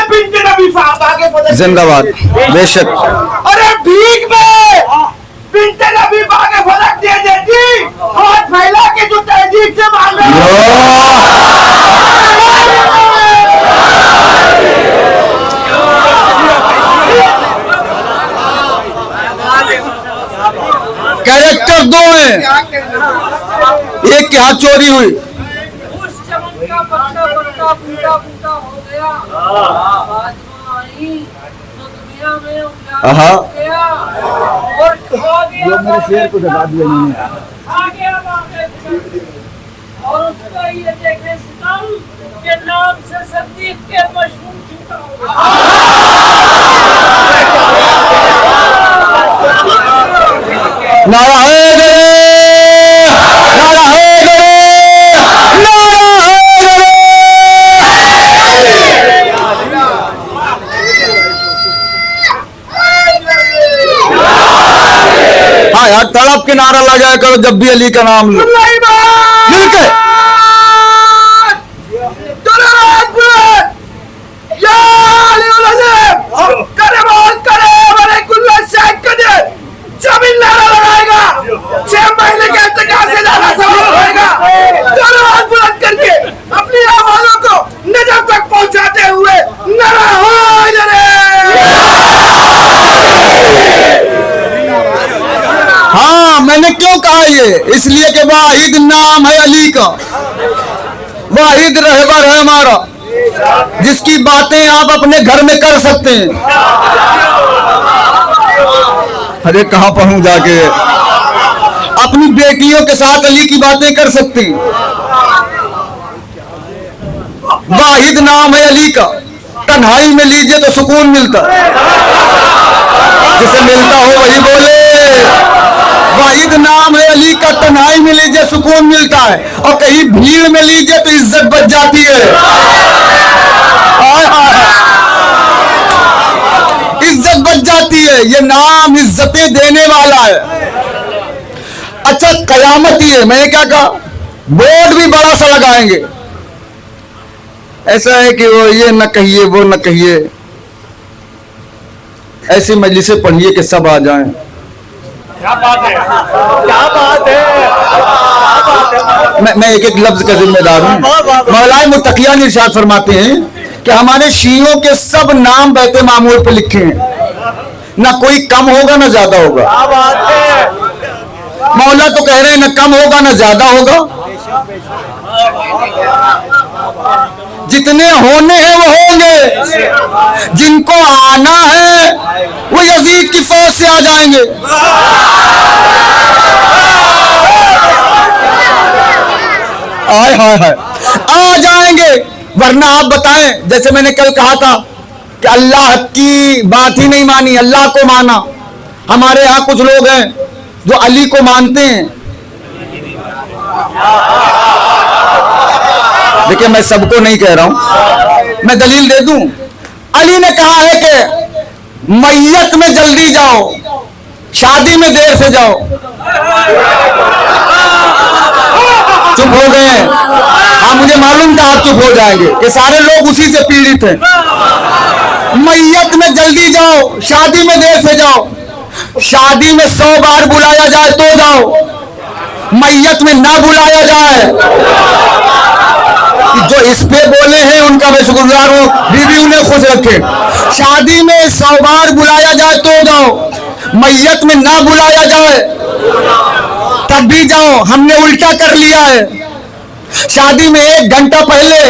C: बिंत नबी बागे फलक
A: जिंदाबाद, बेशक।
C: अरे भीख में बिंत नबी बागे फलक दे देती, हाथ फैला के जो तहजीब से मांगे।
A: कैरेक्टर दो हैं, एक के हाथ चोरी हुई।
D: उस चमन का पत्ता पत्ता फूटा फूटा हो गया, आत्मा आई तो दुनिया में उजागर
A: आहा।
D: हो गया और खा गया खा गया बागे फलक। और उसका ये देखे सितम के नाम से सदीक के मशहूर छूटा हो गया।
A: नारा है गए, नारा है गए, नारा है गए। हाँ यार, तड़प के नारा लगाया करो जब भी अली का नाम लो, मिलके।
C: जमीन नारा लगाएगा, 6 महीने के इंतजार से ज्यादा समय होएगा। दोनों हाथ बुलंद करके अपनी आवाज़ों को नजर तक पहुंचाते हुए नारा हो जरे।
A: हाँ, मैंने क्यों कहा ये, इसलिए कि वाहिद नाम है अली का, वाहिद रहबर है हमारा, जिसकी बातें आप अपने घर में कर सकते हैं। अरे कहाँ पढ़ूं जाके, अपनी बेटियों के साथ अली की बातें कर सकते हैं। वाहिद नाम है अली का, तन्हाई में लीजिए तो सुकून मिलता है, जिसे मिलता हो वही बोले। वाहिद नाम है अली का, तन्हाई में लीजिए सुकून मिलता है, और कहीं भीड़ में लीजिए तो इज्जत बच जाती है। इज्जत बच जाती है, ये नाम इज्जतें देने वाला है। अच्छा, कयामत ही है, मैंने क्या कहा, बोर्ड भी बड़ा सा लगाएंगे, ऐसा है कि वो ये न कहिए वो न कहिए, ऐसी मजलिसें पढ़िए कि सब आ जाएं।
B: क्या बात है, क्या बात है।
A: मैं एक एक लफ्ज का जिम्मेदार हूँ। मौलाए मुत्तकिया ने इरशाद फरमाते हैं कि हमारे शियों के सब नाम बैते मामूल पे लिखे हैं, ना कोई कम होगा ना ज्यादा होगा।
B: क्या बात है।
A: मौला तो कह रहे हैं ना कम होगा ना ज्यादा होगा, जितने होने हैं वो होंगे, जिनको आना है वो यजीद की फौज से आ जाएंगे। आय हाय हाय, आ जाएंगे। वरना आप बताएं, जैसे मैंने कल कहा था कि अल्लाह की बात ही नहीं मानी, अल्लाह को माना। हमारे यहाँ कुछ लोग हैं जो अली को मानते हैं। देखिए, मैं सबको नहीं कह रहा हूं, मैं दलील दे दूं। अली ने कहा है कि मैयत में जल्दी जाओ, शादी में देर से जाओ। चुप हो गए। हाँ, मुझे मालूम था आप चुप हो जाएंगे कि सारे लोग उसी से पीड़ित हैं। मैयत में जल्दी जाओ, शादी में देर से जाओ। शादी में 100 बार बुलाया जाए तो जाओ, मैयत में ना बुलाया जाए। जो इस पे बोले हैं उनका मैं शुक्रगुजार हूं, बीबी उन्हें खुश रखे। शादी में 100 बार बुलाया जाए तो जाओ, मैयत में ना बुलाया जाए तब भी जाओ। हमने उल्टा कर लिया है। शादी में 1 घंटा पहले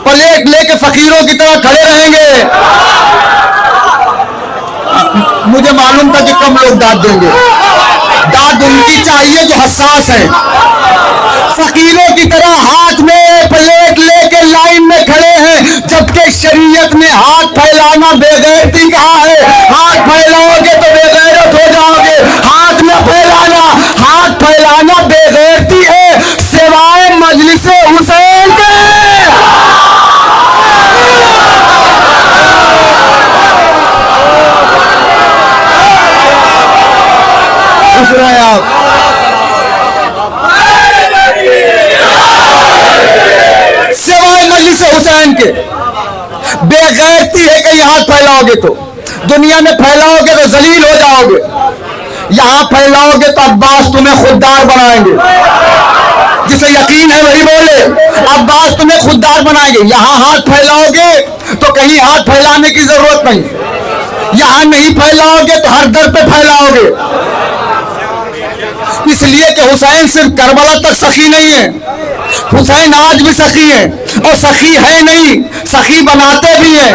A: प्लेट लेके फकीरों की तरह खड़े रहेंगे। मुझे मालूम था कि कम लोग दाद देंगे। दाद उनकी चाहिए जो हसास है। फकीरों की तरह हाथ में शरीयत में हाथ फैलाना बेगैरती कहा है? हाथ फैलाओगे तो बेगैरत हो जाओगे। हाथ न फैलाना, हाथ फैलाना बेगैरती है, सिवाय मजलिस हुसैन के। खुश रहे आप। सिवाय मजलिस हुसैन के बेगैरती है कि हाथ फैलाओगे तो दुनिया में फैलाओगे तो जलील हो जाओगे, यहां फैलाओगे तो अब्बास तुम्हें खुददार बनाएंगे। जिसे यकीन है वही बोले, अब्बास तुम्हें खुददार बनाएंगे। यहां हाथ फैलाओगे तो कहीं हाथ फैलाने की जरूरत नहीं, यहां नहीं फैलाओगे तो हर दर पे फैलाओगे। इसलिए कि हुसैन सिर्फ करबला तक सखी नहीं है, हुसैन आज भी सखी है, और सखी है नहीं, सखी बनाते भी हैं।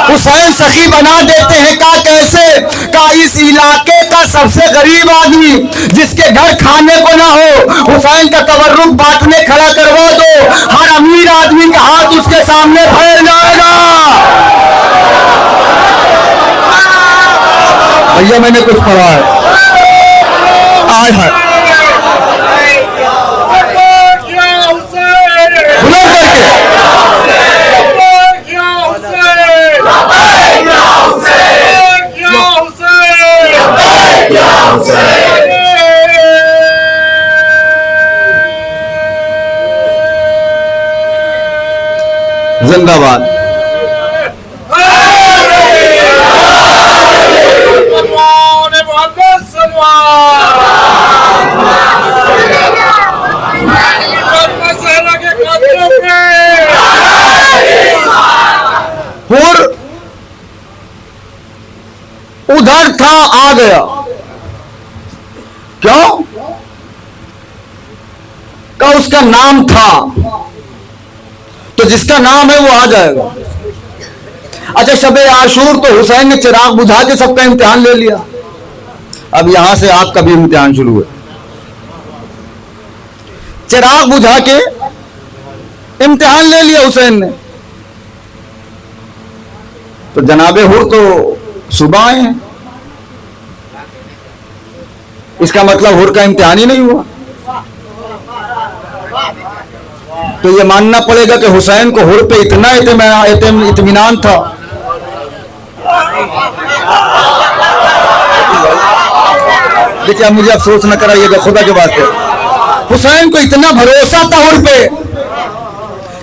A: हुसैन सखी बना देते हैं। का कैसे? का इस इलाके का सबसे गरीब आदमी जिसके घर खाने को ना हो, हुसैन का तबर्रुक बांटने खड़ा करवा दो, हर अमीर आदमी का हाथ उसके सामने फैल जाएगा। भैया मैंने कुछ पढ़ा है आज है बुलंद करके। जिंदाबाद। हुर उधर था, आ गया। क्यों? का उसका नाम था, तो जिसका नाम है वो आ जाएगा। अच्छा, शबे आशूर तो हुसैन ने चिराग बुझा के सबका इम्तिहान ले लिया। अब यहां से आपका भी इम्तिहान शुरू है। चिराग बुझा के इम्तिहान ले लिया हुसैन ने, तो जनाबे हुर तो सुबह आए हैं। इसका मतलब हुर का इम्तिहान ही नहीं हुआ। तो ये मानना पड़ेगा कि हुसैन को हुर पे इतना इत्मीनान था। देखिए, मुझे अफसोस न कराइएगा खुदा के वास्ते। हुसैन को इतना भरोसा था हुर पे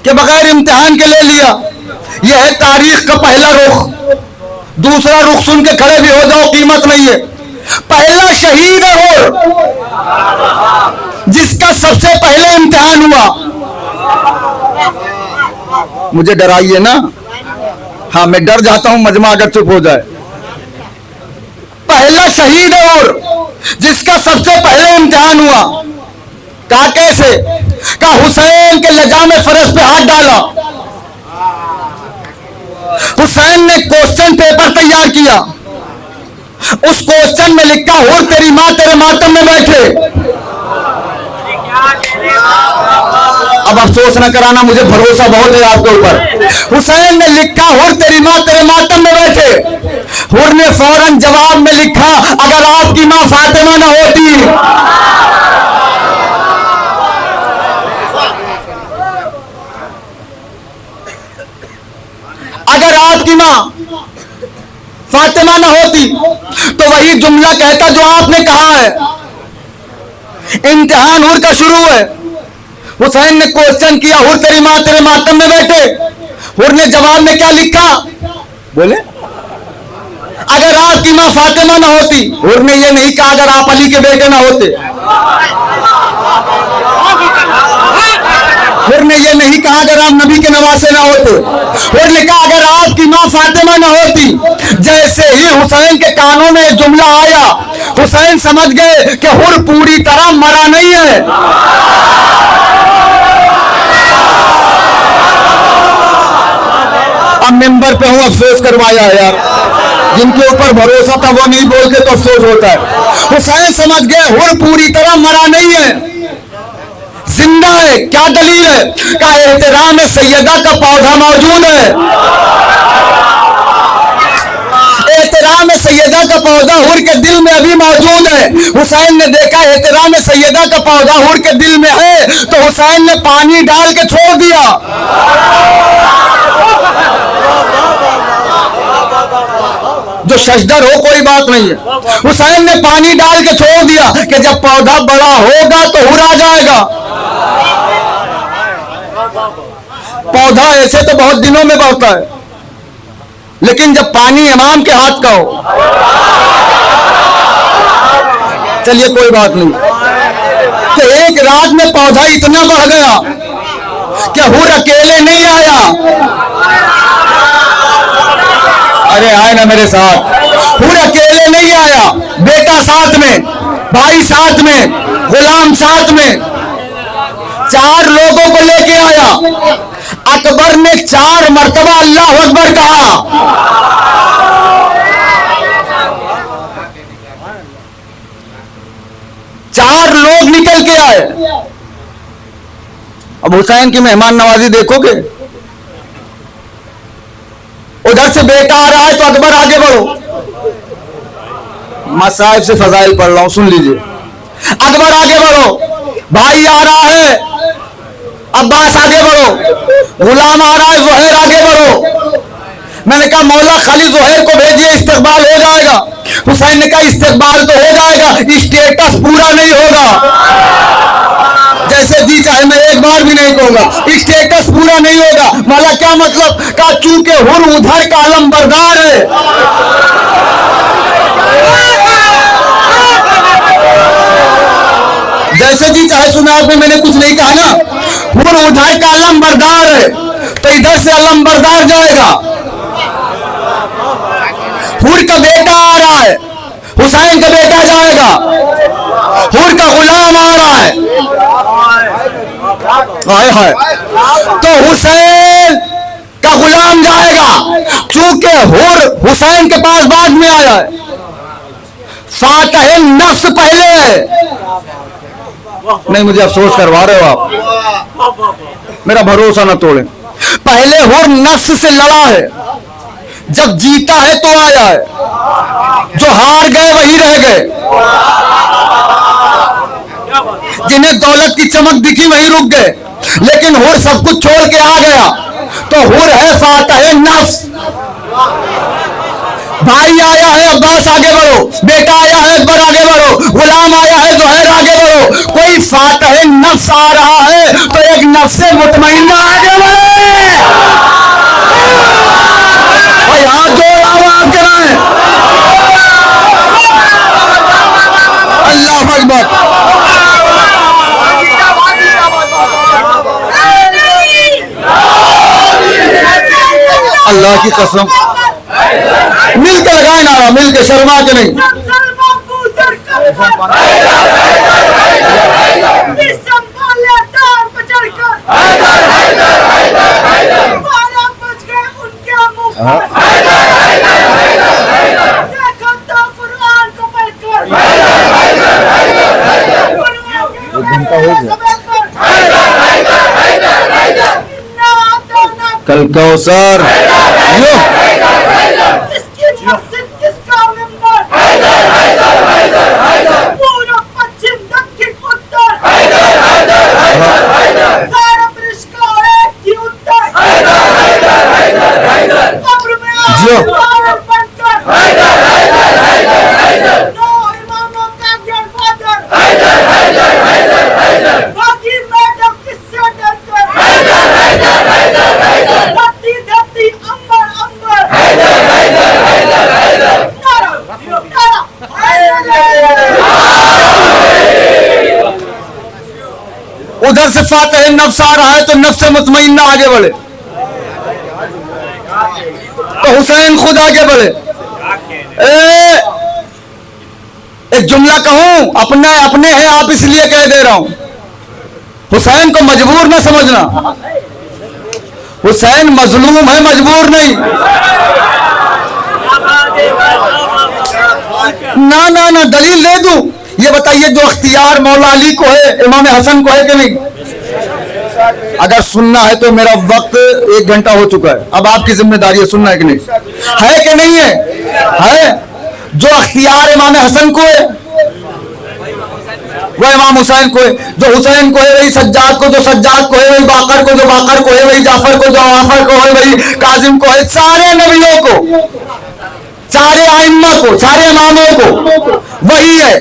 A: कि बगैर इम्तिहान के ले लिया। यह है तारीख का पहला रुख। दूसरा रुख सुन के खड़े भी हो जाओ, कीमत नहीं है। पहला शहीद है हुर, जिसका सबसे पहले इम्तिहान हुआ। मुझे डराइए ना, हाँ मैं डर जाता हूं मजमा अगर चुप हो जाए। पहला शहीद है हुर, जिसका सबसे पहले इम्तिहान हुआ। कहा कैसे? कहा हुसैन के लजाम फरस पे हाथ डाला। हुसैन ने क्वेश्चन पेपर तैयार किया, उस क्वेश्चन में लिखा हुर तेरी मां तेरे मातम में बैठे। अब अफसोस न कराना, मुझे भरोसा बहुत है आपके ऊपर। हुसैन ने लिखा हुर तेरी मां तेरे मातम में बैठे। हुर ने फौरन जवाब में लिखा अगर आपकी मां फातिमा न होती। अगर आपकी मां फातिमा न होती तो वही जुमला कहता जो आपने कहा है। इम्तिहान हुर का शुरू है। हुसैन ने क्वेश्चन किया हुर तेरी मां तेरे मातम में बैठे। हुर ने जवाब में क्या लिखा? बोले अगर आपकी मां फातिमा न होती। हुर ने यह नहीं कहा अगर आप अली के बेटे न होते। हुर ने यह नहीं कहा अगर आप नबी के नवासे न होते। हुर ने कहा अगर आपकी मां फातिमा न होती। जैसे ही हुसैन के कानों में यह जुमला आया, हुसैन समझ गए कि हुर पूरी तरह मरा नहीं है। अब मिंबर पे हूं, अफसोस करवाया यार। जिनके ऊपर भरोसा था वो नहीं बोलते तो अफसोस होता है। हुसैन समझ गए हुर पूरी तरह मरा नहीं है। जिंदा है। क्या दलील है? का एहतराम सैयदा का पौधा मौजूद है। एहतराम सैयदा का पौधा हुर के दिल में अभी मौजूद है। हुसैन ने देखा एहतराम सैयदा का पौधा हुर के दिल में है, तो हुसैन ने पानी डाल के छोड़ दिया। जो सजदर हो कोई बात नहीं है, हुसैन ने पानी डाल के छोड़ दिया कि जब पौधा बड़ा होगा तो हुर आ जाएगा। पौधा ऐसे तो बहुत दिनों में बढ़ता है, लेकिन जब पानी इमाम के हाथ का हो, चलिए कोई बात नहीं, तो एक रात में पौधा इतना बढ़ गया कि हुर अकेले नहीं आया। अरे आए ना मेरे साथ। हुर अकेले नहीं आया, बेटा साथ में, भाई साथ में, गुलाम साथ में, 4 लोगों को लेके आया। अकबर ने 4 मर्तबा अल्लाह अकबर कहा। चार लोग निकल के आए। अब हुसैन की मेहमान नवाजी देखोगे, उधर से बेटा आ रहा है तो अकबर आगे बढ़ो। मैं साहिब से फजाइल पढ़ रहा हूं, सुन लीजिए। अकबर आगे बढ़ो, भाई आ रहा है अब्बास आगे बढ़ो, गुलाम आ रहा है ज़ुहैर आगे बढ़ो। मैंने कहा मौला खाली ज़ुहैर को भेजिए, इस्तेकबाल हो जाएगा। हुसैन ने कहा इस्तेकबाल तो हो जाएगा, स्टेटस पूरा नहीं होगा। जैसे जी चाहे, मैं एक बार भी नहीं कहूंगा स्टेटस पूरा नहीं होगा। मौला क्या मतलब? कहा चूंकि हुर उधर का अलमबरदार है। जैसे जी चाहे सुना आपने, मैंने कुछ नहीं कहा ना। हुर उधर का अलमबरदार है तो इधर से अलमबरदार जाएगा। हुर का बेटा आ रहा है, हुसैन का बेटा जाएगा। हुर का गुलाम आ रहा है, हाय हाय, तो हुसैन का गुलाम जाएगा। चूंकि हुर हुसैन के पास बाद में आया है, फातह नफ्स पहले है। नहीं, मुझे अफसोस करवा रहे हो आप, मेरा भरोसा न तोड़े। पहले हुर नफ्स से लड़ा है, जब जीता है तो आया है। जो हार गए वही रह गए, जिन्हें दौलत की चमक दिखी वही रुक गए। लेकिन हुर सब कुछ छोड़ के आ गया, तो हुर है फातह नफ्स। भाई आया है अब्बास आगे बढ़ो, बेटा आया है अकबर आगे बढ़ो, गुलाम आया है ज़ुहैर आगे बढ़ो। कोई फातह नफ्स आ रहा है तो एक नफ्स मुतमइन्ना आगे बढ़े। भाई हाथ जोड़ आवाज कराएं, अल्लाह अकबर। अल्लाह की कसम, मिलकर लगाए नारा, मिलकर, शर्मा के नहीं। कल कौसर
D: पूरा पश्चिम दक्षिण उत्तर
A: उधर से फातह नफ्स आ रहा है तो नफ्स मुतमइन्ना आगे बढ़े, तो हुसैन खुद आगे बढ़े। एक जुमला कहूं, अपने अपने हैं आप इसलिए कह दे रहा हूं, हुसैन को मजबूर ना समझना। हुसैन मजलूम है, मजबूर नहीं। ना ना दलील दे दूं? ये बताइए जो अख्तियार मौला अली को है, इमाम हसन को है कि नहीं? अगर सुनना है तो मेरा वक्त 1 घंटा हो चुका है, अब आपकी जिम्मेदारी है सुनना है कि नहीं, है कि नहीं है? जो अख्तियार इमाम हसन को है वो इमाम हुसैन को है, जो हुसैन को है वही सज्जाद को, जो सज्जाद को है वही बाकर को, जो बाकर को है वही जाफर को, जो जाफर को है वही काजिम को है। सारे नबियों को, सारे आइम्मा को, सारे इमामों को वही है।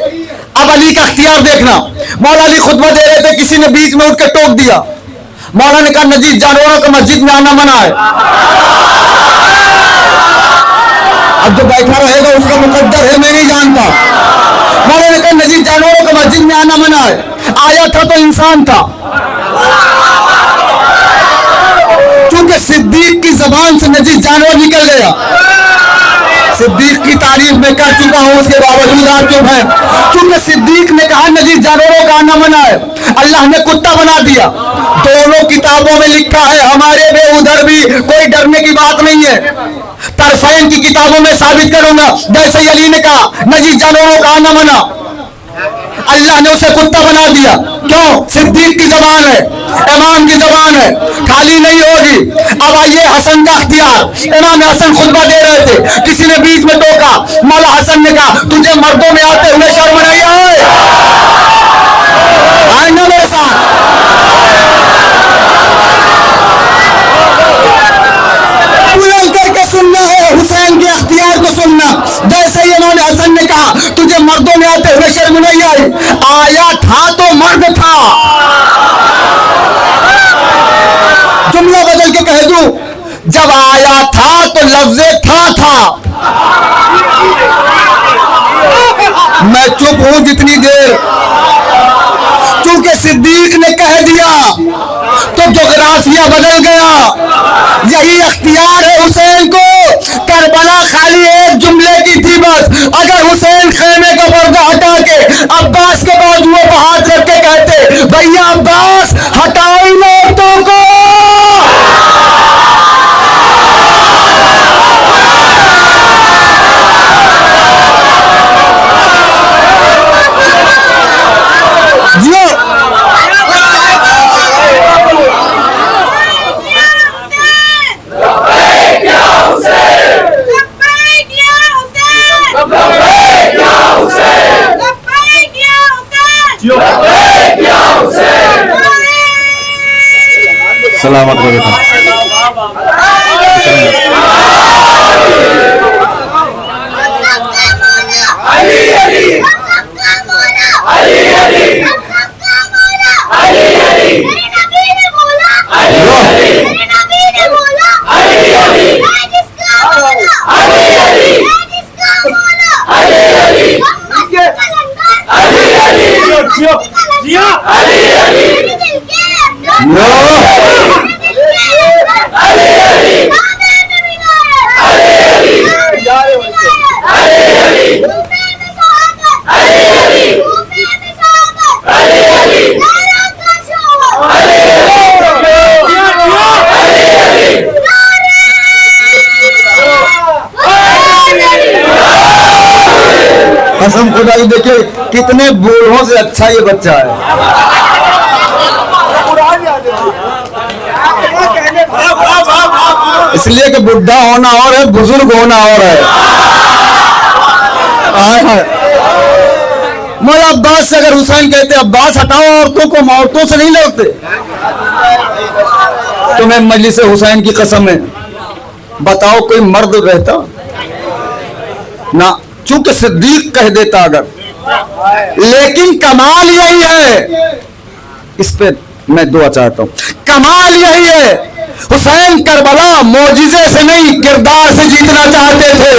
A: अब अली का अख्तियार देखना, मौला अली खुतबा दे रहे थे, किसी ने बीच में उठ के टोक दिया। मौला ने कहा नजीब जानवरों को मस्जिद में आना मना है। अब जो बैठा रहेगा उसका मुकद्दर है, मैं नहीं जानता। मौला ने कहा नजीब जानवरों को मस्जिद में आना मना है। आया था तो इंसान था, क्योंकि सिद्दीक की जबान से नजीब जानवर निकल गया। सिद्दीक की तारीफ में कर चुका हूं, उसके बावजूद आप क्यों हैं? क्योंकि सिद्दीक ने कहा नजीब जानवरों का आना मना है, अल्लाह ने कुत्ता बना दिया। दोनों किताबों में लिखा है, हमारे में उधर भी कोई डरने की बात नहीं है। तरफैन की किताबों में साबित करूंगा, जैसे अली ने कहा नजीब जानवरों का आना मना, अल्लाह ने उसे कुत्ता बना दिया। क्यों? सिद्दीक की जबान है, इमाम की जबान है, खाली नहीं होगी। अब आइए हसन का अख्तियार। इमाम हसन खुतबा दे रहे थे, किसी ने बीच में टोका। मौला हसन ने कहा तुझे मर्दों में आते हुए शर्म नहीं आए? आए ना मेरे साथ? बुलंद करके सुनना है, हुसैन के अख्तियार को सुनना। जैसे ही इमाम हसन ने कहा तुझे मर्दों में आते हुए शर्म नहीं आई, आया था तो मर्द था। जुमला बदल के कह दूं, जब आया था तो लफ्ज़े था। मैं चुप हूं जितनी देर, क्योंकि सिद्दीक ने कह दिया तो जोग्राफिया बदल गया। यही अख्तियार है हुसैन को। करबला खाली एक जुमले की थी बस। अगर हुसैन खेमे का पर्दा हटा के अब्बास के बाजुओं पर हाथ रख के कहते भैया अब्बास हटाओ इन औरतों को, सलामत रहे। कसम खुदा की, देखिए कितने बूढ़ों से अच्छा ये बच्चा है। इसलिए कि बुढ़ा होना और है, बुजुर्ग होना और है। मौला अब्बास से अगर हुसैन कहते अब्बास हटाओ औरतों को, औरतों से नहीं लड़ते। तुम्हें मजलिस हुसैन की कसम है, बताओ कोई मर्द रहता ना, चूंकि सिद्दीक कह देता अगर। लेकिन कमाल यही है, इस पे मैं दुआ चाहता हूं, कमाल यही है हुसैन करबला मोजिजे से नहीं किरदार से जीतना चाहते थे।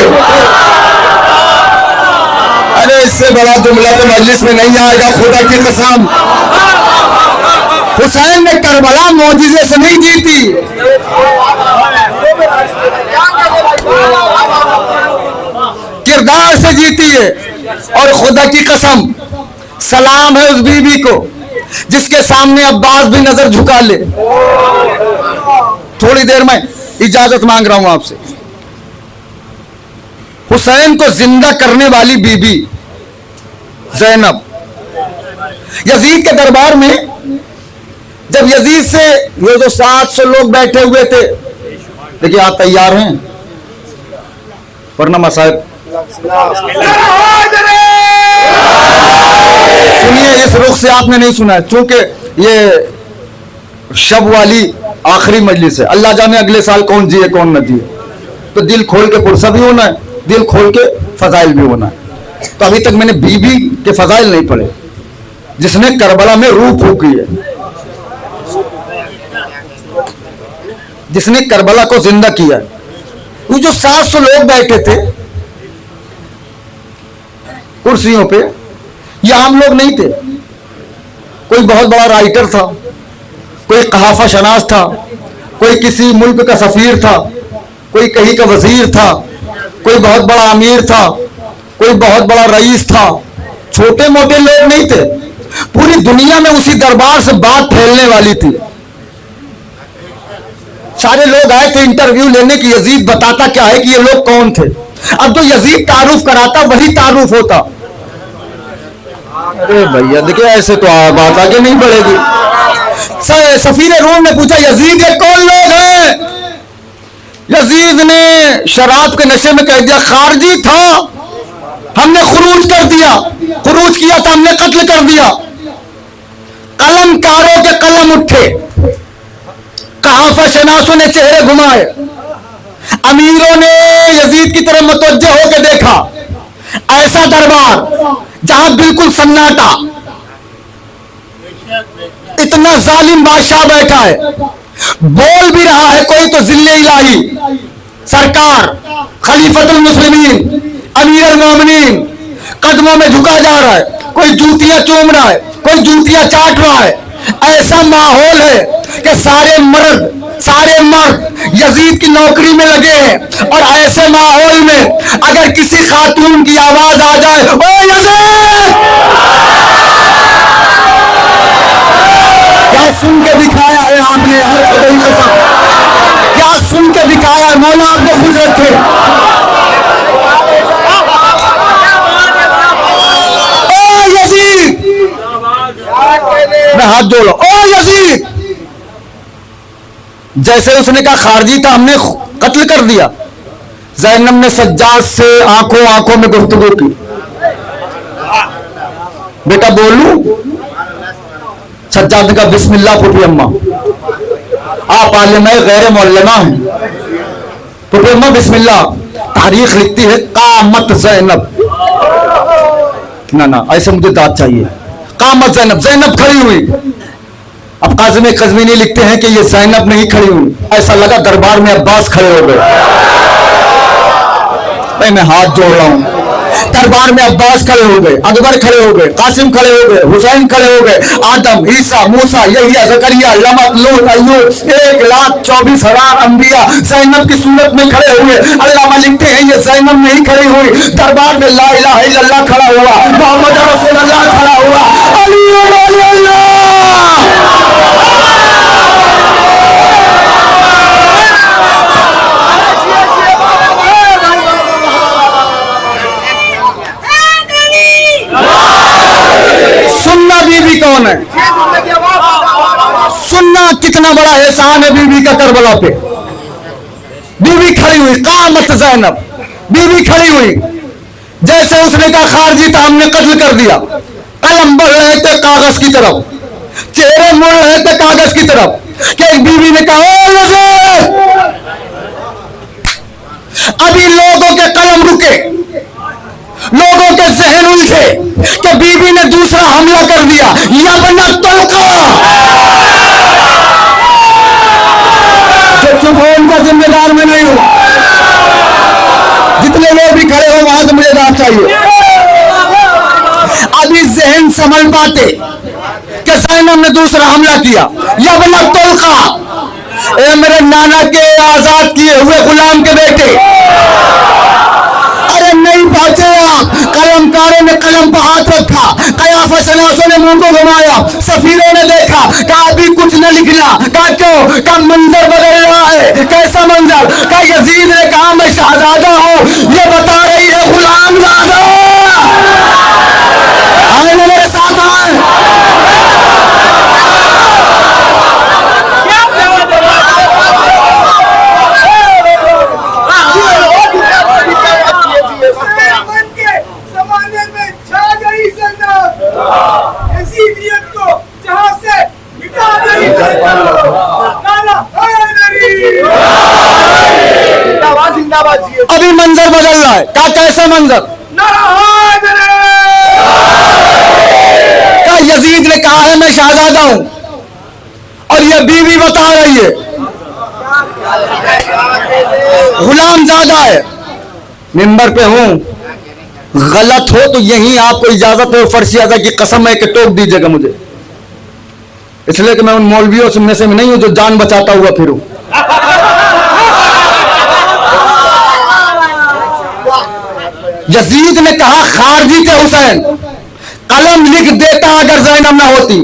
A: अरे इससे बड़ा जुमला तो मजलिस में नहीं आएगा, खुदा की कसम। हुसैन ने करबला मोजिजे से नहीं जीती, किरदार से जीती है। और खुदा की कसम सलाम है उस बीबी को जिसके सामने अब्बास भी नजर झुका ले। थोड़ी देर में इजाजत मांग रहा हूं आपसे। हुसैन को जिंदा करने वाली बीबी जैनब यजीद के दरबार में जब यजीद से ये जो 700 लोग बैठे हुए थे, देखिए आप तैयार हैं वरना साहब सुनिए, इस रुख से आपने नहीं सुना है, चूंकि ये शब वाली आखिरी मजलिस है, अल्लाह जाने अगले साल कौन जिए कौन न जिए, तो दिल खोल के पुरसा भी होना है, दिल खोल के फजाइल भी होना है। तो अभी तक मैंने बीबी के फजाइल नहीं पढ़े, जिसने करबला में रूह फूकी है, जिसने करबला को जिंदा किया। वो जो 700 लोग बैठे थे कुर्सियों पे, ये आम लोग नहीं थे, कोई बहुत बड़ा राइटर था, कोई कहाफा शनास था, कोई किसी मुल्क का सफीर था, कोई कहीं का वजीर था, कोई बहुत बड़ा अमीर था, कोई बहुत बड़ा रईस था, छोटे मोटे लोग नहीं थे। पूरी दुनिया में उसी दरबार से बात फैलने वाली थी। सारे लोग आए थे इंटरव्यू लेने की, यजीद बताता क्या है कि ये लोग कौन थे। अब जो यजीद तारुफ कराता वही तारुफ होता। अरे भैया देखिए, ऐसे तो बात आगे नहीं बढ़ेगी। सफीर रूम ने पूछा, यजीद ये कौन लोग हैं? यजीद ने शराब के नशे में कह दिया, खारजी था, हमने खुरूज कर दिया, खुरूज किया था, हमने कत्ल कर दिया। कलमकारों के कलम उठे, कहाफा शनासों ने चेहरे घुमाए, अमीरों ने यजीद की तरफ मुतवज्जह होकर देखा। ऐसा दरबार जहां बिल्कुल सन्नाटा, इतना जालिम बादशाह बैठा है, बोल भी रहा है कोई तो जिल्ले इलाही सरकार खलीफतुल मुस्लिमीन अमीर अल मोमिनीन कदमों में झुका जा रहा है, कोई जूतियां चूम रहा है, कोई जूतियां चाट रहा है। ऐसा माहौल है कि सारे मर्द यजीद की नौकरी में लगे हैं। और ऐसे माहौल में अगर किसी खातून की आवाज आ जाए, ओ यजीद, क्या सुन के दिखाया है आपने? क्या सुन के दिखाया है? मौला आपको खुश रखे। ओ यजीद, मैं हाथ जोड़ो, ओ यजीद। जैसे उसने कहा खारजी था, हमने कत्ल कर दिया। ज़ैनब ने सज्जाद से आंखों में गुफ्तगू की, बेटा बोलूं? सज्जाद ने कहा बिस्मिल्लाह फूफी अम्मा, आप आलिम है गैर मौलमा हैं, फूफी अम्मा बिस्मिल्लाह। तारीख लिखती है कामत ज़ैनब, ना ऐसे मुझे दाद चाहिए। कामत ज़ैनब, ज़ैनब खड़ी हुई। अब काज़िम कज़वीनी लिखते हैं कि ये ज़ैनब नहीं खड़ी हुई, ऐसा लगा दरबार में अब्बास खड़े हो गए। भाई मैं हाथ जोड़ रहा हूं, दरबार में अब्बास खड़े हो गए, अकबर खड़े हो गए, कासिम खड़े हो गए, हुसैन खड़े हो गए, आदम, ईसा, मूसा, यहिया, ज़करिया, लमत, लूत, अय्यूब, 1,24,000 अंबिया ज़ैनब की सूरत में खड़े हुए। अल्लामा लिखते हैं ये ज़ैनब नहीं खड़ी हुई, दरबार में ला इलाहा इल्लल्लाह खड़ा हुआ, मोहम्मद रसूलुल्लाह खड़ा हुआ, अली अल्लाह। सुन्ना बीबी कौन है? सुन्ना कितना बड़ा एहसान है बीबी का करबला पे। बीबी खड़ी हुई, कामत ज़ैनब, बीबी खड़ी हुई। जैसे उसने कहा खारजी था, हमने कत्ल कर दिया। कलम बढ़ रहे थे कागज की तरफ, चेहरे मुड़ रहे थे कागज की तरफ कि एक बीवी ने कहा, अभी लोगों के कलम रुके, लोगों के जहन उलझे कि बीवी ने दूसरा हमला कर दिया। या बना तोलका, जो चुप हो उनका जिम्मेदार मैं नहीं हूं। जितने लोग भी खड़े हो वहां से मुझे बात चाहिए। अभी जहन संभल पाते कि ज़ैनब ने दूसरा हमला किया। या बना तोलका, ए मेरे नाना के आजाद किए हुए गुलाम के बेटे, अरे नहीं पहुंचे आप। कलमकारों ने कलम पर हाथ रखा, कयाफा शनासों ने मुंह को घुमाया, सफीरों ने देखा, कहा अभी कुछ न लिखना। कहा क्यों? का मंजर बदल रहा है। कैसा मंजर? का यजीद ने कहा मैं शहजादा हूं, ये बता रही है गुलाम ज़ादा। आए मेरे साथ आए।
C: जिंदाबाद जिए।
A: अभी मंजर बदल रहा है। क्या कैसा मंजर?
C: नाराज रे।
A: क्या यजीद ने कहा है मैं शहजादा हूं और ये बीवी बता रही है गुलाम ज्यादा है। मिंबर पे हूं, गलत हो तो यहीं आपको इजाजत है, फर्शी अदा की कसम है कि टोक दीजिएगा मुझे, इसलिए कि मैं उन मौलवियों में से नहीं हूं जो जान बचाता हुआ फिरूं। यजीद ने कहा खारजी के हुसैन कलम लिख देता अगर जैनब ना होती।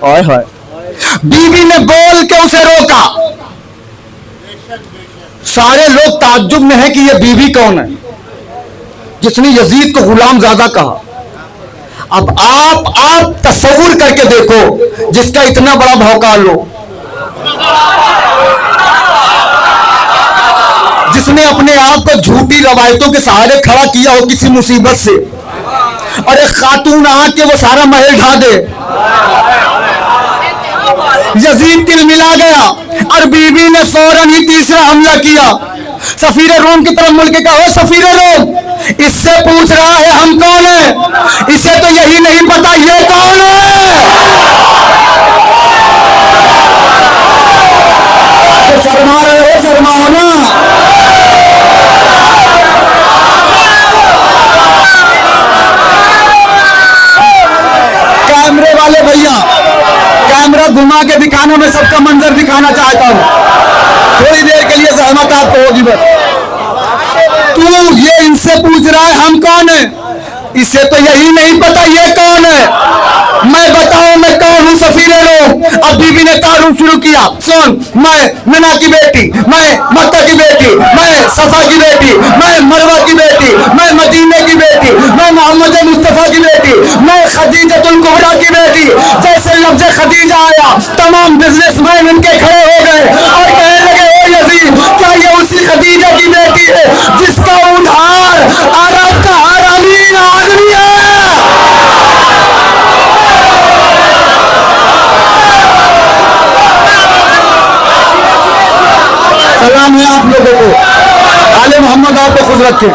A: हाय हाय। बीवी ने बोल के उसे रोका। सारे लोग ताज्जुब में हैं कि ये बीवी कौन है जिसने यजीद को गुलाम ज्यादा कहा। अब आप तस्वुर करके देखो जिसका इतना बड़ा भौकाल हो, जिसने अपने आप को झूठी रवायतों के सहारे खड़ा किया हो किसी मुसीबत से, और एक खातून आके वो सारा महल ढा दे। यजीद तिल मिला गया और बीवी ने फौरन ही तीसरा हमला किया। सफीर रोम की तरफ मुल्क का, सफीर रोम इससे पूछ रहा है हम कौन है, इसे तो यही नहीं पता ये कौन है। तो शर्मा रहे हो, शर्माओ ना। कैमरे वाले भैया कैमरा घुमा के दिखाना, मैं सबका मंजर दिखाना चाहता हूं। थोड़ी देर के लिए सहमत आपको होगी बस। तू ये इनसे पूछ रहा है हम कौन है, इसे तो यही नहीं पता ये कौन है। मैं बताऊं मैं कौन हूं, सफीर रोम। अब बीवी ने तारुफ शुरू किया। सुन, मैं मिना की बेटी, मैं मक्का की बेटी, मैं सफा की बेटी, मैं मरवा की बेटी, मैं मदीने की बेटी, मैं मोहम्मद मुस्तफा की बेटी, मैं खदीजतुल कुबरा की बेटी। जैसे लफ्ज़ खदीजा आया तमाम बिजनेसमैन इनके खड़े हो गए और कहने लगे ओ यजीद, क्या ये उसी खदीजा की बेटी है जिसका उधार अरब का हर अमीर आदमी है? सलाम है आप लोगों को। आले मोहम्मद आपको खुश रखे।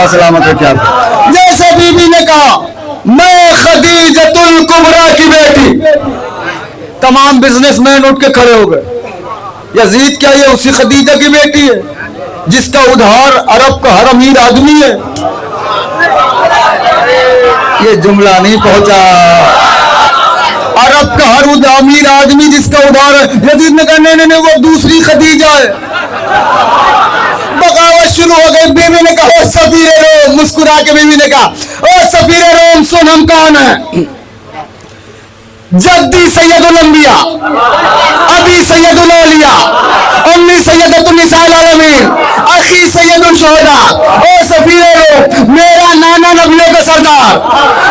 A: सलामत है। क्या जैसे बीबी ने कहा मैं खदीजतुल कुबरा की बेटी, तमाम बिजनेसमैन उठ के खड़े हो गए। यजीद क्या ये उसी खदीजा की बेटी है जिसका उधार अरब का हर अमीर आदमी है? ये जुमला नहीं पहुंचा। अरब का हर अमीर आदमी जिसका उधार है। यजीद ने कहा नहीं वो दूसरी खदीजा है। बगावत शुरू हो गई। बीवी ने कहा ओ सफीर रोम, मुस्कुरा के बीवी ने कहा ओ सफीर रोम सुन हम कौन है। जद्दी सैयदुल अंबिया, अबी सैयदुल औलिया, उम्मी अम्मी सैयदतुन्निसाइल आलमीन, अखी सैयदुल शुहदा, ओ सफीरे रूह, मेरा नाना नबियों का सरदार,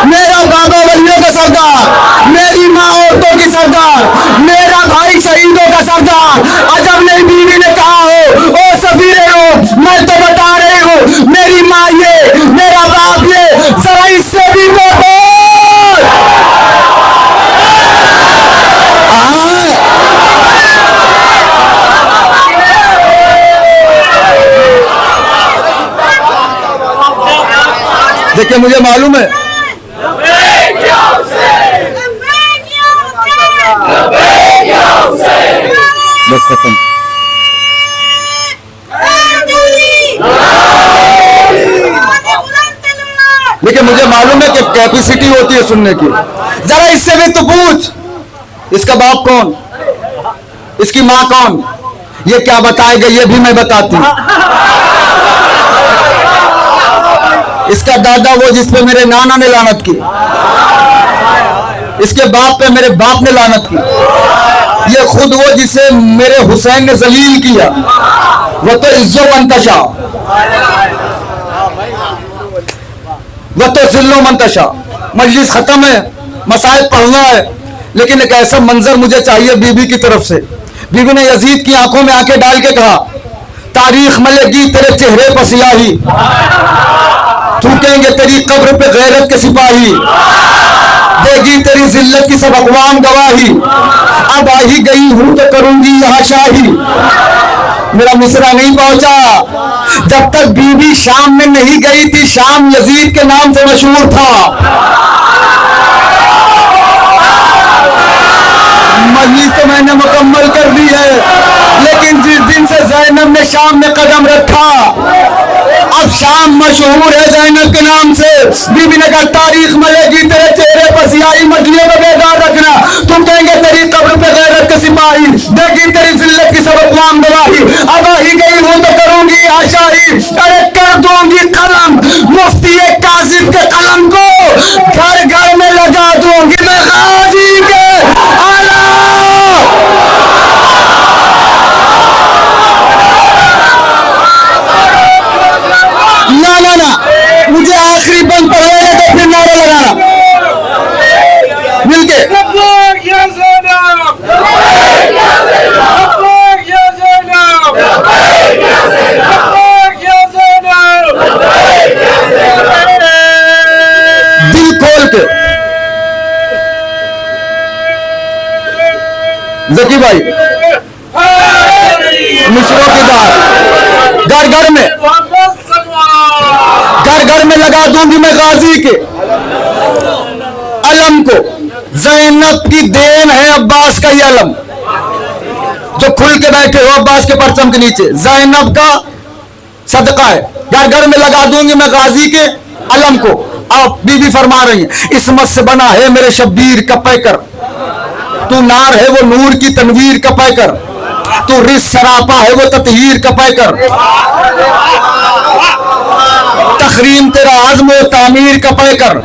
A: मेरा बाबा वलियों का सरदार, मेरी माँ औरतों की सरदार, मेरा भाई शहीदों का सरदार। अजब नहीं बीवी ने कहा हो, ओ सफीरे रूह, मैं तो बता रही हूँ, मेरी माँ ये, मेरा बाप ये, जरा इससे भी तो बोल। देखिए मुझे मालूम है बस खत्म। देखिए मुझे मालूम है कि कैपेसिटी होती है सुनने की। जरा इससे भी तो पूछ, इसका बाप कौन, इसकी माँ कौन, ये क्या बताएगा, ये भी मैं बताती हूँ। इसका दादा वो जिस पे मेरे नाना ने लानत की, इसके बाप पे मेरे बाप ने लानत की, ये खुद वो जिसे मेरे हुसैन ने जलील किया, वो तो इज्जो मंतशा, वो तो जिल्लो मंतशा। मजलिस खत्म है, मसाइल पढ़ना है, लेकिन एक ऐसा मंजर मुझे चाहिए बीबी की तरफ से। बीबी ने यजीद की आंखों में आंखें डाल के कहा, तारीख मलेगी तेरे चेहरे पर सियाही, थूकेंगे तेरी कब्र पे गैरत के सिपाही, देगी तेरी जिल्लत की सब अक़वाम गवाही, अब आ ही गई हूं तो करूंगी यहाँ शाही। मेरा मिसरा नहीं पहुंचा जब तक बीबी शाम में नहीं गई थी। शाम यजीद के नाम से मशहूर था। मजलिस तो मैंने मुकम्मल कर दी है, लेकिन जिस दिन से ज़ैनब ने शाम में कदम रखा, अब शाम मशहूर है ज़ैनब के नाम से। बीबी ने कहा, तारीख मलेगी तेरे चेहरे पर सियाही, मजलिस में बेदार रखना, तुम कहेंगे तेरी कब्र पे गैरत के सिपाही, देगी तेरी जिल्लत की सब अक़वाम गवाही, अब आ ही गई हूं तो करूंगी आशाही, अरे कर दूंगी कलम मुफ्ती कासिम के कलम को, घर घर में लगा दूंगी मैं गाजी के आला। ना ना ना, मुझे आखिरी बंद पढ़ाएगा तो फिर नारा लगाना मिलके। दिल खोल के जकी भाई, मिसरों की दाद घर घर में, घर घर में लगा दूंगी मैं गाजी के अलम को। ज़ैनब की देन है अब्बास का ये अलम, जो खुल के बैठे हो अब्बास के परचम के नीचे, ज़ैनब का सदका है। घर घर में लगा दूंगी मैं गाजी के अलम को। अब बीबी फरमा रही है, इसमत से बना है मेरे शब्बीर का पैकर, तू नार है वो नूर की तनवीर का पैकर, तू रिस सरापा है वो ततहीर का पैकर, तहरीम तेरा आज़म व तामीर का पैकर,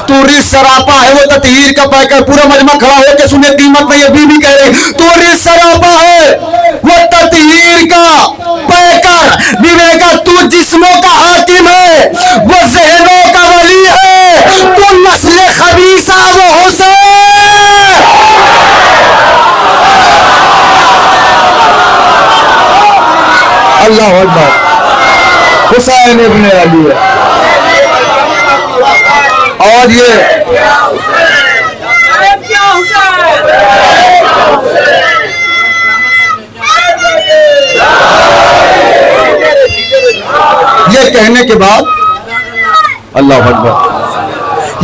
A: तू रिस सरापा है वो ततहीर का पैकर। पूरा मजमा खड़ा हो के सुने, कीमत नहीं है। बीबी कह रही, तू रिस सरापा है वो ततहीर का पैकर। बीबी का तू जिस्मों का हाकिम है वो ज़हनों का वली है, तू नस्ल खबीसा वो हुसैन। अल्लाह अकबर, हुसैन इब्ने अली है। और ये कहने के बाद, अल्लाह अकबर,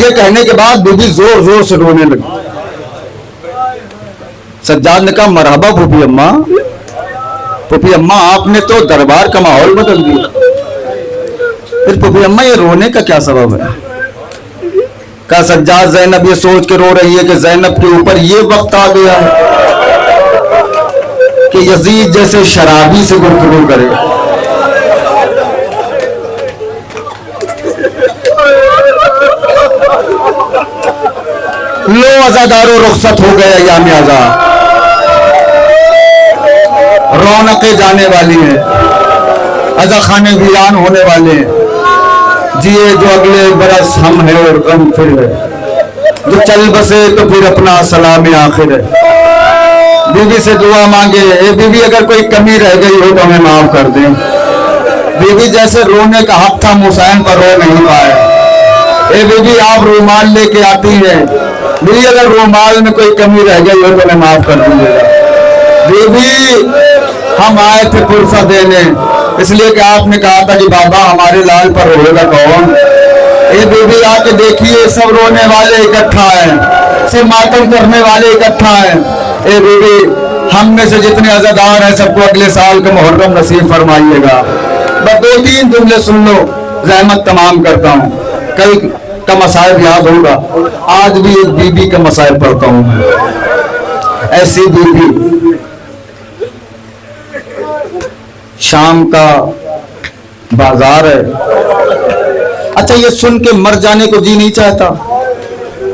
A: ये कहने के बाद बीबी जोर जोर से रोने लगी। सज्जाद ने कहा, मरहबा फूफी अम्मा, फूफी अम्मा आपने तो दरबार का माहौल बदल दिया। फिर फूफी अम्मा ये रोने का क्या सबब है? कहा, सज्जाद ज़ैनब ये सोच के रो रही है कि ज़ैनब के ऊपर ये वक्त आ गया है कि यजीद जैसे शराबी से गुफ्तगू करे। लो अज़ादारो रुखसत हो गया याम आज़ाद, रौनकें जाने वाली हैं, अज़ा खाने वीरान होने वाले हैं। जिए जो अगले बरस हम है और गम फिर है, जो चल बसे तो फिर अपना सलाम आखिर है। बीवी से दुआ मांगे, ए बीवी अगर कोई कमी रह गई हो तो हमें माफ कर दें। बीवी जैसे रोने का हक था हुसैन पर रो नहीं पाए। ए बीवी आप रूमाल लेके आती है, बीवी अगर रूमाल में कोई कमी रह गई हो तो हमें माफ कर दीजिएगा। बीवी हम आए थे पुरसा देने, इसलिए कि आपने कहा था कि बाबा हमारे लाल पर रोएगा कौन। ये बीवी आके देखिए सब रोने वाले इकट्ठा हैं, सब मातम करने वाले इकट्ठा हैं। ए बीवी हम में से जितने अज़ादार हैं सबको अगले साल का मुहर्रम नसीब फरमाइएगा। बस 2-3 जुमले सुन लो, रहमत तमाम करता हूँ। कल का मसाइब याद होगा, आज भी एक बीबी का मसाइब पढ़ता हूँ। ऐसी बीबी, शाम का बाजार है। अच्छा ये सुन के मर जाने को जी नहीं चाहता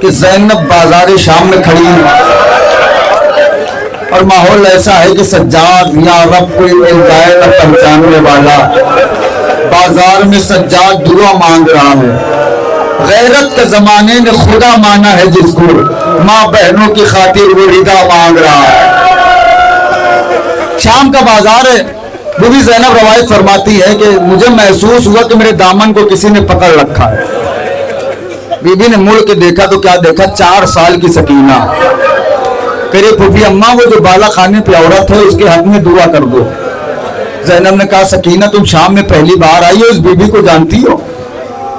A: कि ज़ैनब बाजार शाम में खड़ी है और माहौल ऐसा है कि सज्जाद या रब कोई मिल जाए न पहचानने वाला। बाजार में सज्जाद दुआ मांग रहा है। गैरत के जमाने ने खुदा माना है जिसको, माँ बहनों की खातिर वो रिदा मांग रहा है। शाम का बाजार है। बीबी ज़ैनब रवायत फरमाती है कि मुझे महसूस हुआ कि मेरे दामन को किसी ने पकड़ रखा है। बीबी ने मुड़ के देखा तो क्या देखा, 4 साल की सकीना। करे फूफी अम्मा वो जो बाला खाने पे औरत है उसके हक में दुआ कर दो। ज़ैनब ने कहा सकीना तुम शाम में पहली बार आई हो, इस बीबी को जानती हो?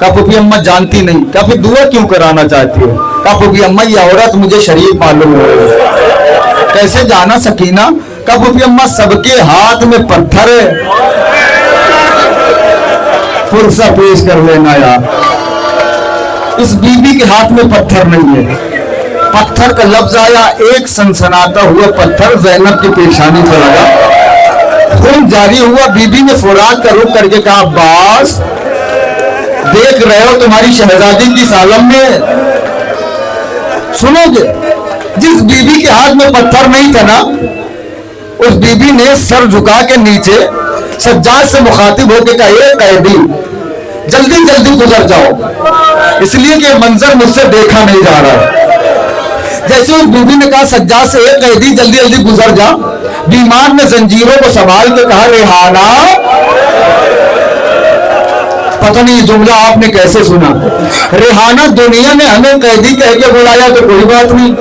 A: कहा फूफी अम्मा जानती नहीं। कहा फिर दुआ क्यों कराना चाहती हो? कहा फूफी अम्मा ये औरत मुझे शरीफ मालूम है। कैसे जाना सकीना? कहा फूफी अम्मा सबके हाथ में पत्थर है, पुरसा पेश कर लेना यार। इस बीबी के हाथ में पत्थर नहीं है। पत्थर का लफ्ज आया, एक सनसनाता हुआ पत्थर ज़ैनब की पेशानी पर लगा, खून जारी हुआ। बीबी ने फुरात का रुख करके कहा अब्बास देख रहे हो तुम्हारी शहजादी की सालम में। सुनोगे, जिस बीबी के हाथ में पत्थर नहीं था ना, उस बीबी ने सर झुका के नीचे सज्जाद से मुखातिब होकर कहा ए कैदी जल्दी जल्दी गुजर जाओ, इसलिए कि मंजर मुझसे देखा नहीं जा रहा। जैसे उस बीबी ने कहा सज्जाद से ए कैदी जल्दी जल्दी गुजर जा, बीमार ने जंजीरों को संभाल के कहा रेहाना। पता नहीं जुमला आपने कैसे सुना। रेहाना दुनिया ने हमें कैदी कह के बुलाया तो कोई बात नहीं,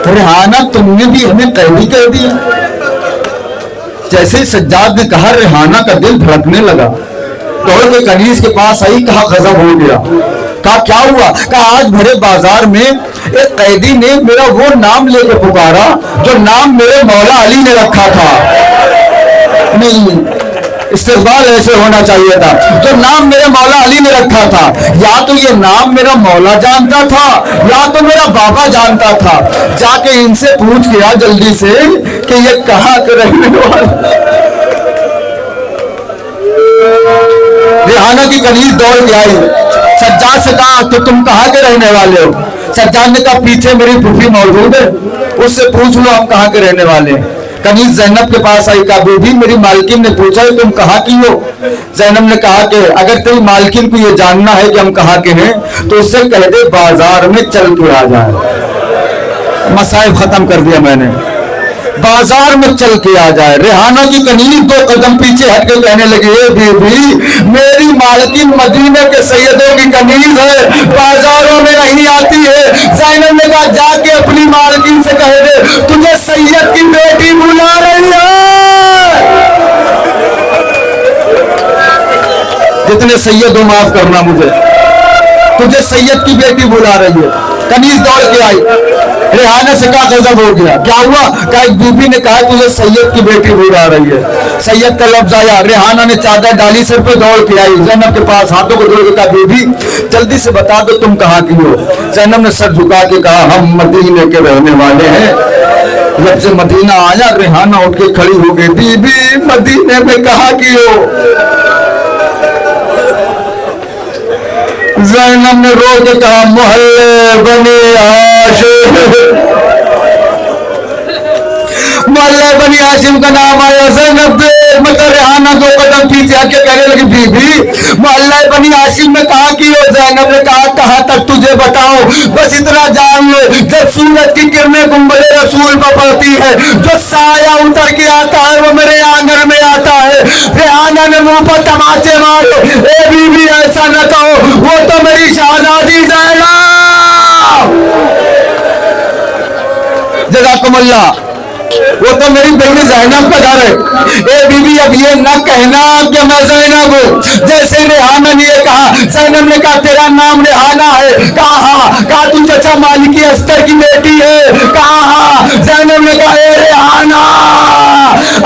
A: रेहाना तुमने भी हमें कैदी कह दिया। जैसे ही सज्जाद ने कहा रेहाना का दिल धड़कने लगा, दौड़ के कनीज के पास आई, कहा गजब हो गया। कहा क्या हुआ? कहा आज भरे बाजार में एक कैदी ने मेरा वो नाम लेके पुकारा जो नाम मेरे मौला अली ने रखा था। नहीं, इस्तेक़बाल ऐसे होना चाहिए था, जो नाम मेरे मौला अली ने रखा था। या तो ये नाम मेरा मौला जानता था या तो मेरा बाबा जानता था। जाके इनसे पूछ गया जल्दी से कि ये कहाँ के रहने वाले। रेहाना की कनीज दौड़ के आई, सज्जाद से कहा तो तुम कहाँ के रहने वाले हो? सज्जाद ने कहा पीछे मेरी फूफी मौजूद है, उससे पूछ लो हम कहाँ के रहने वाले हैं। कनीज ज़ैनब के पास आई, कहा बीबी मेरी मालकिन ने पूछा है तुम कहाँ की हो। ज़ैनब ने कहा कि अगर तेरी मालकिन को ये जानना है कि हम कहाँ के हैं तो उससे कह दे बाजार में चल के आ जाए। मसाइब खत्म कर दिया मैंने, बाजार में चल के आ जाए। रेहाना की कनीज 2 कदम पीछे हट के कहने लगी ए बीबी मेरी मालकिन मदीने के सैयदों की कनीज है, बाजारों में नहीं आती है। ज़ैनब ने कहा जाके अपनी मालकिन से कह दे तुझे सैयद की बेटी बुला रही है। जितने सैयद हो माफ करना मुझे, तुझे सैयद की बेटी बुला रही है। कनीज दौड़ के आई, रेहाना से कहा गजब हो गया। क्या हुआ? कहा एक बीबी ने कहा तुझे सैयद की बेटी बुला रही है। सैयद का लफ्ज आया, रेहाना ने चादर डाली, सिर पे दौड़ के आई ज़ैनब के पास, हाथों को जोड़ के कहा बीबी जल्दी से बता दो तुम कहाँ की हो। ज़ैनब ने सर झुका के कहा हम मदीने के रहने वाले हैं। जब से मदीना आया रेहाना उठ के खड़ी हो गई, बीबी मदीने में कहाँ की हो? ज़ैनब ने रो के कहा मोहल्ले बने आशिक, मोहल्ला बनी हाशिम का नाम आया। ज़ैनब देख मतलब रेहाना 2 कदम पीछे आके कहने लगी बीबी मोहल्ला बनी हाशिम में कहा की हो? ज़ैनब ने कहा कहाँ तक तुझे बताओ, बस इतना जान ले जब सूरज की किरणें गुंबदे रसूल पर पड़ती है जो साया उतर के आता है वो मेरे आंगन में आता है। रेहाना ने मुंह पर तमाचे मारे, ए बीबी ऐसा न कहो, वो तो मेरी शहजादी ज़ैनब, जज़ाकुमुल्लाह, वो तो मेरी बेटी ज़ैनब का घर है। ए बीबी अब ये न कहना कि मैं ज़ैनब हूँ। जैसे रेहाना ने कहा, ज़ैनब ने कहा तेरा नाम रेहाना है? कहा तू चचा मालिकी अस्तर की बेटी है? कहा। ज़ैनब ने कहा ए रेहाना,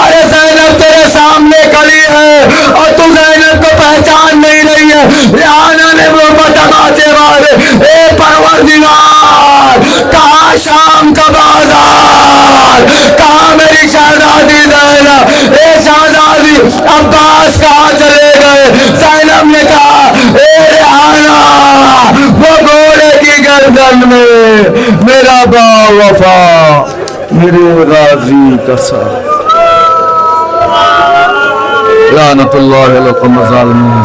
A: अरे ज़ैनब तेरे सामने खड़ी है और तू ज़ैनब को पहचान नहीं रही है। रेहाना ने मुंह पर तमाचे मारे, ए परवरदिगार, कहा शाम का बाजार, कहा मेरी शहजादी ज़ैनब, ए शहजादी अब्बास कहाँ चले गए? ज़ैनब ने कहा ए रेहाना, वो घोड़े की गर्दन में मेरा बावफा मेरे गाजी का सर। लानतुल्लाह अलैकुम ज़ालिमीन।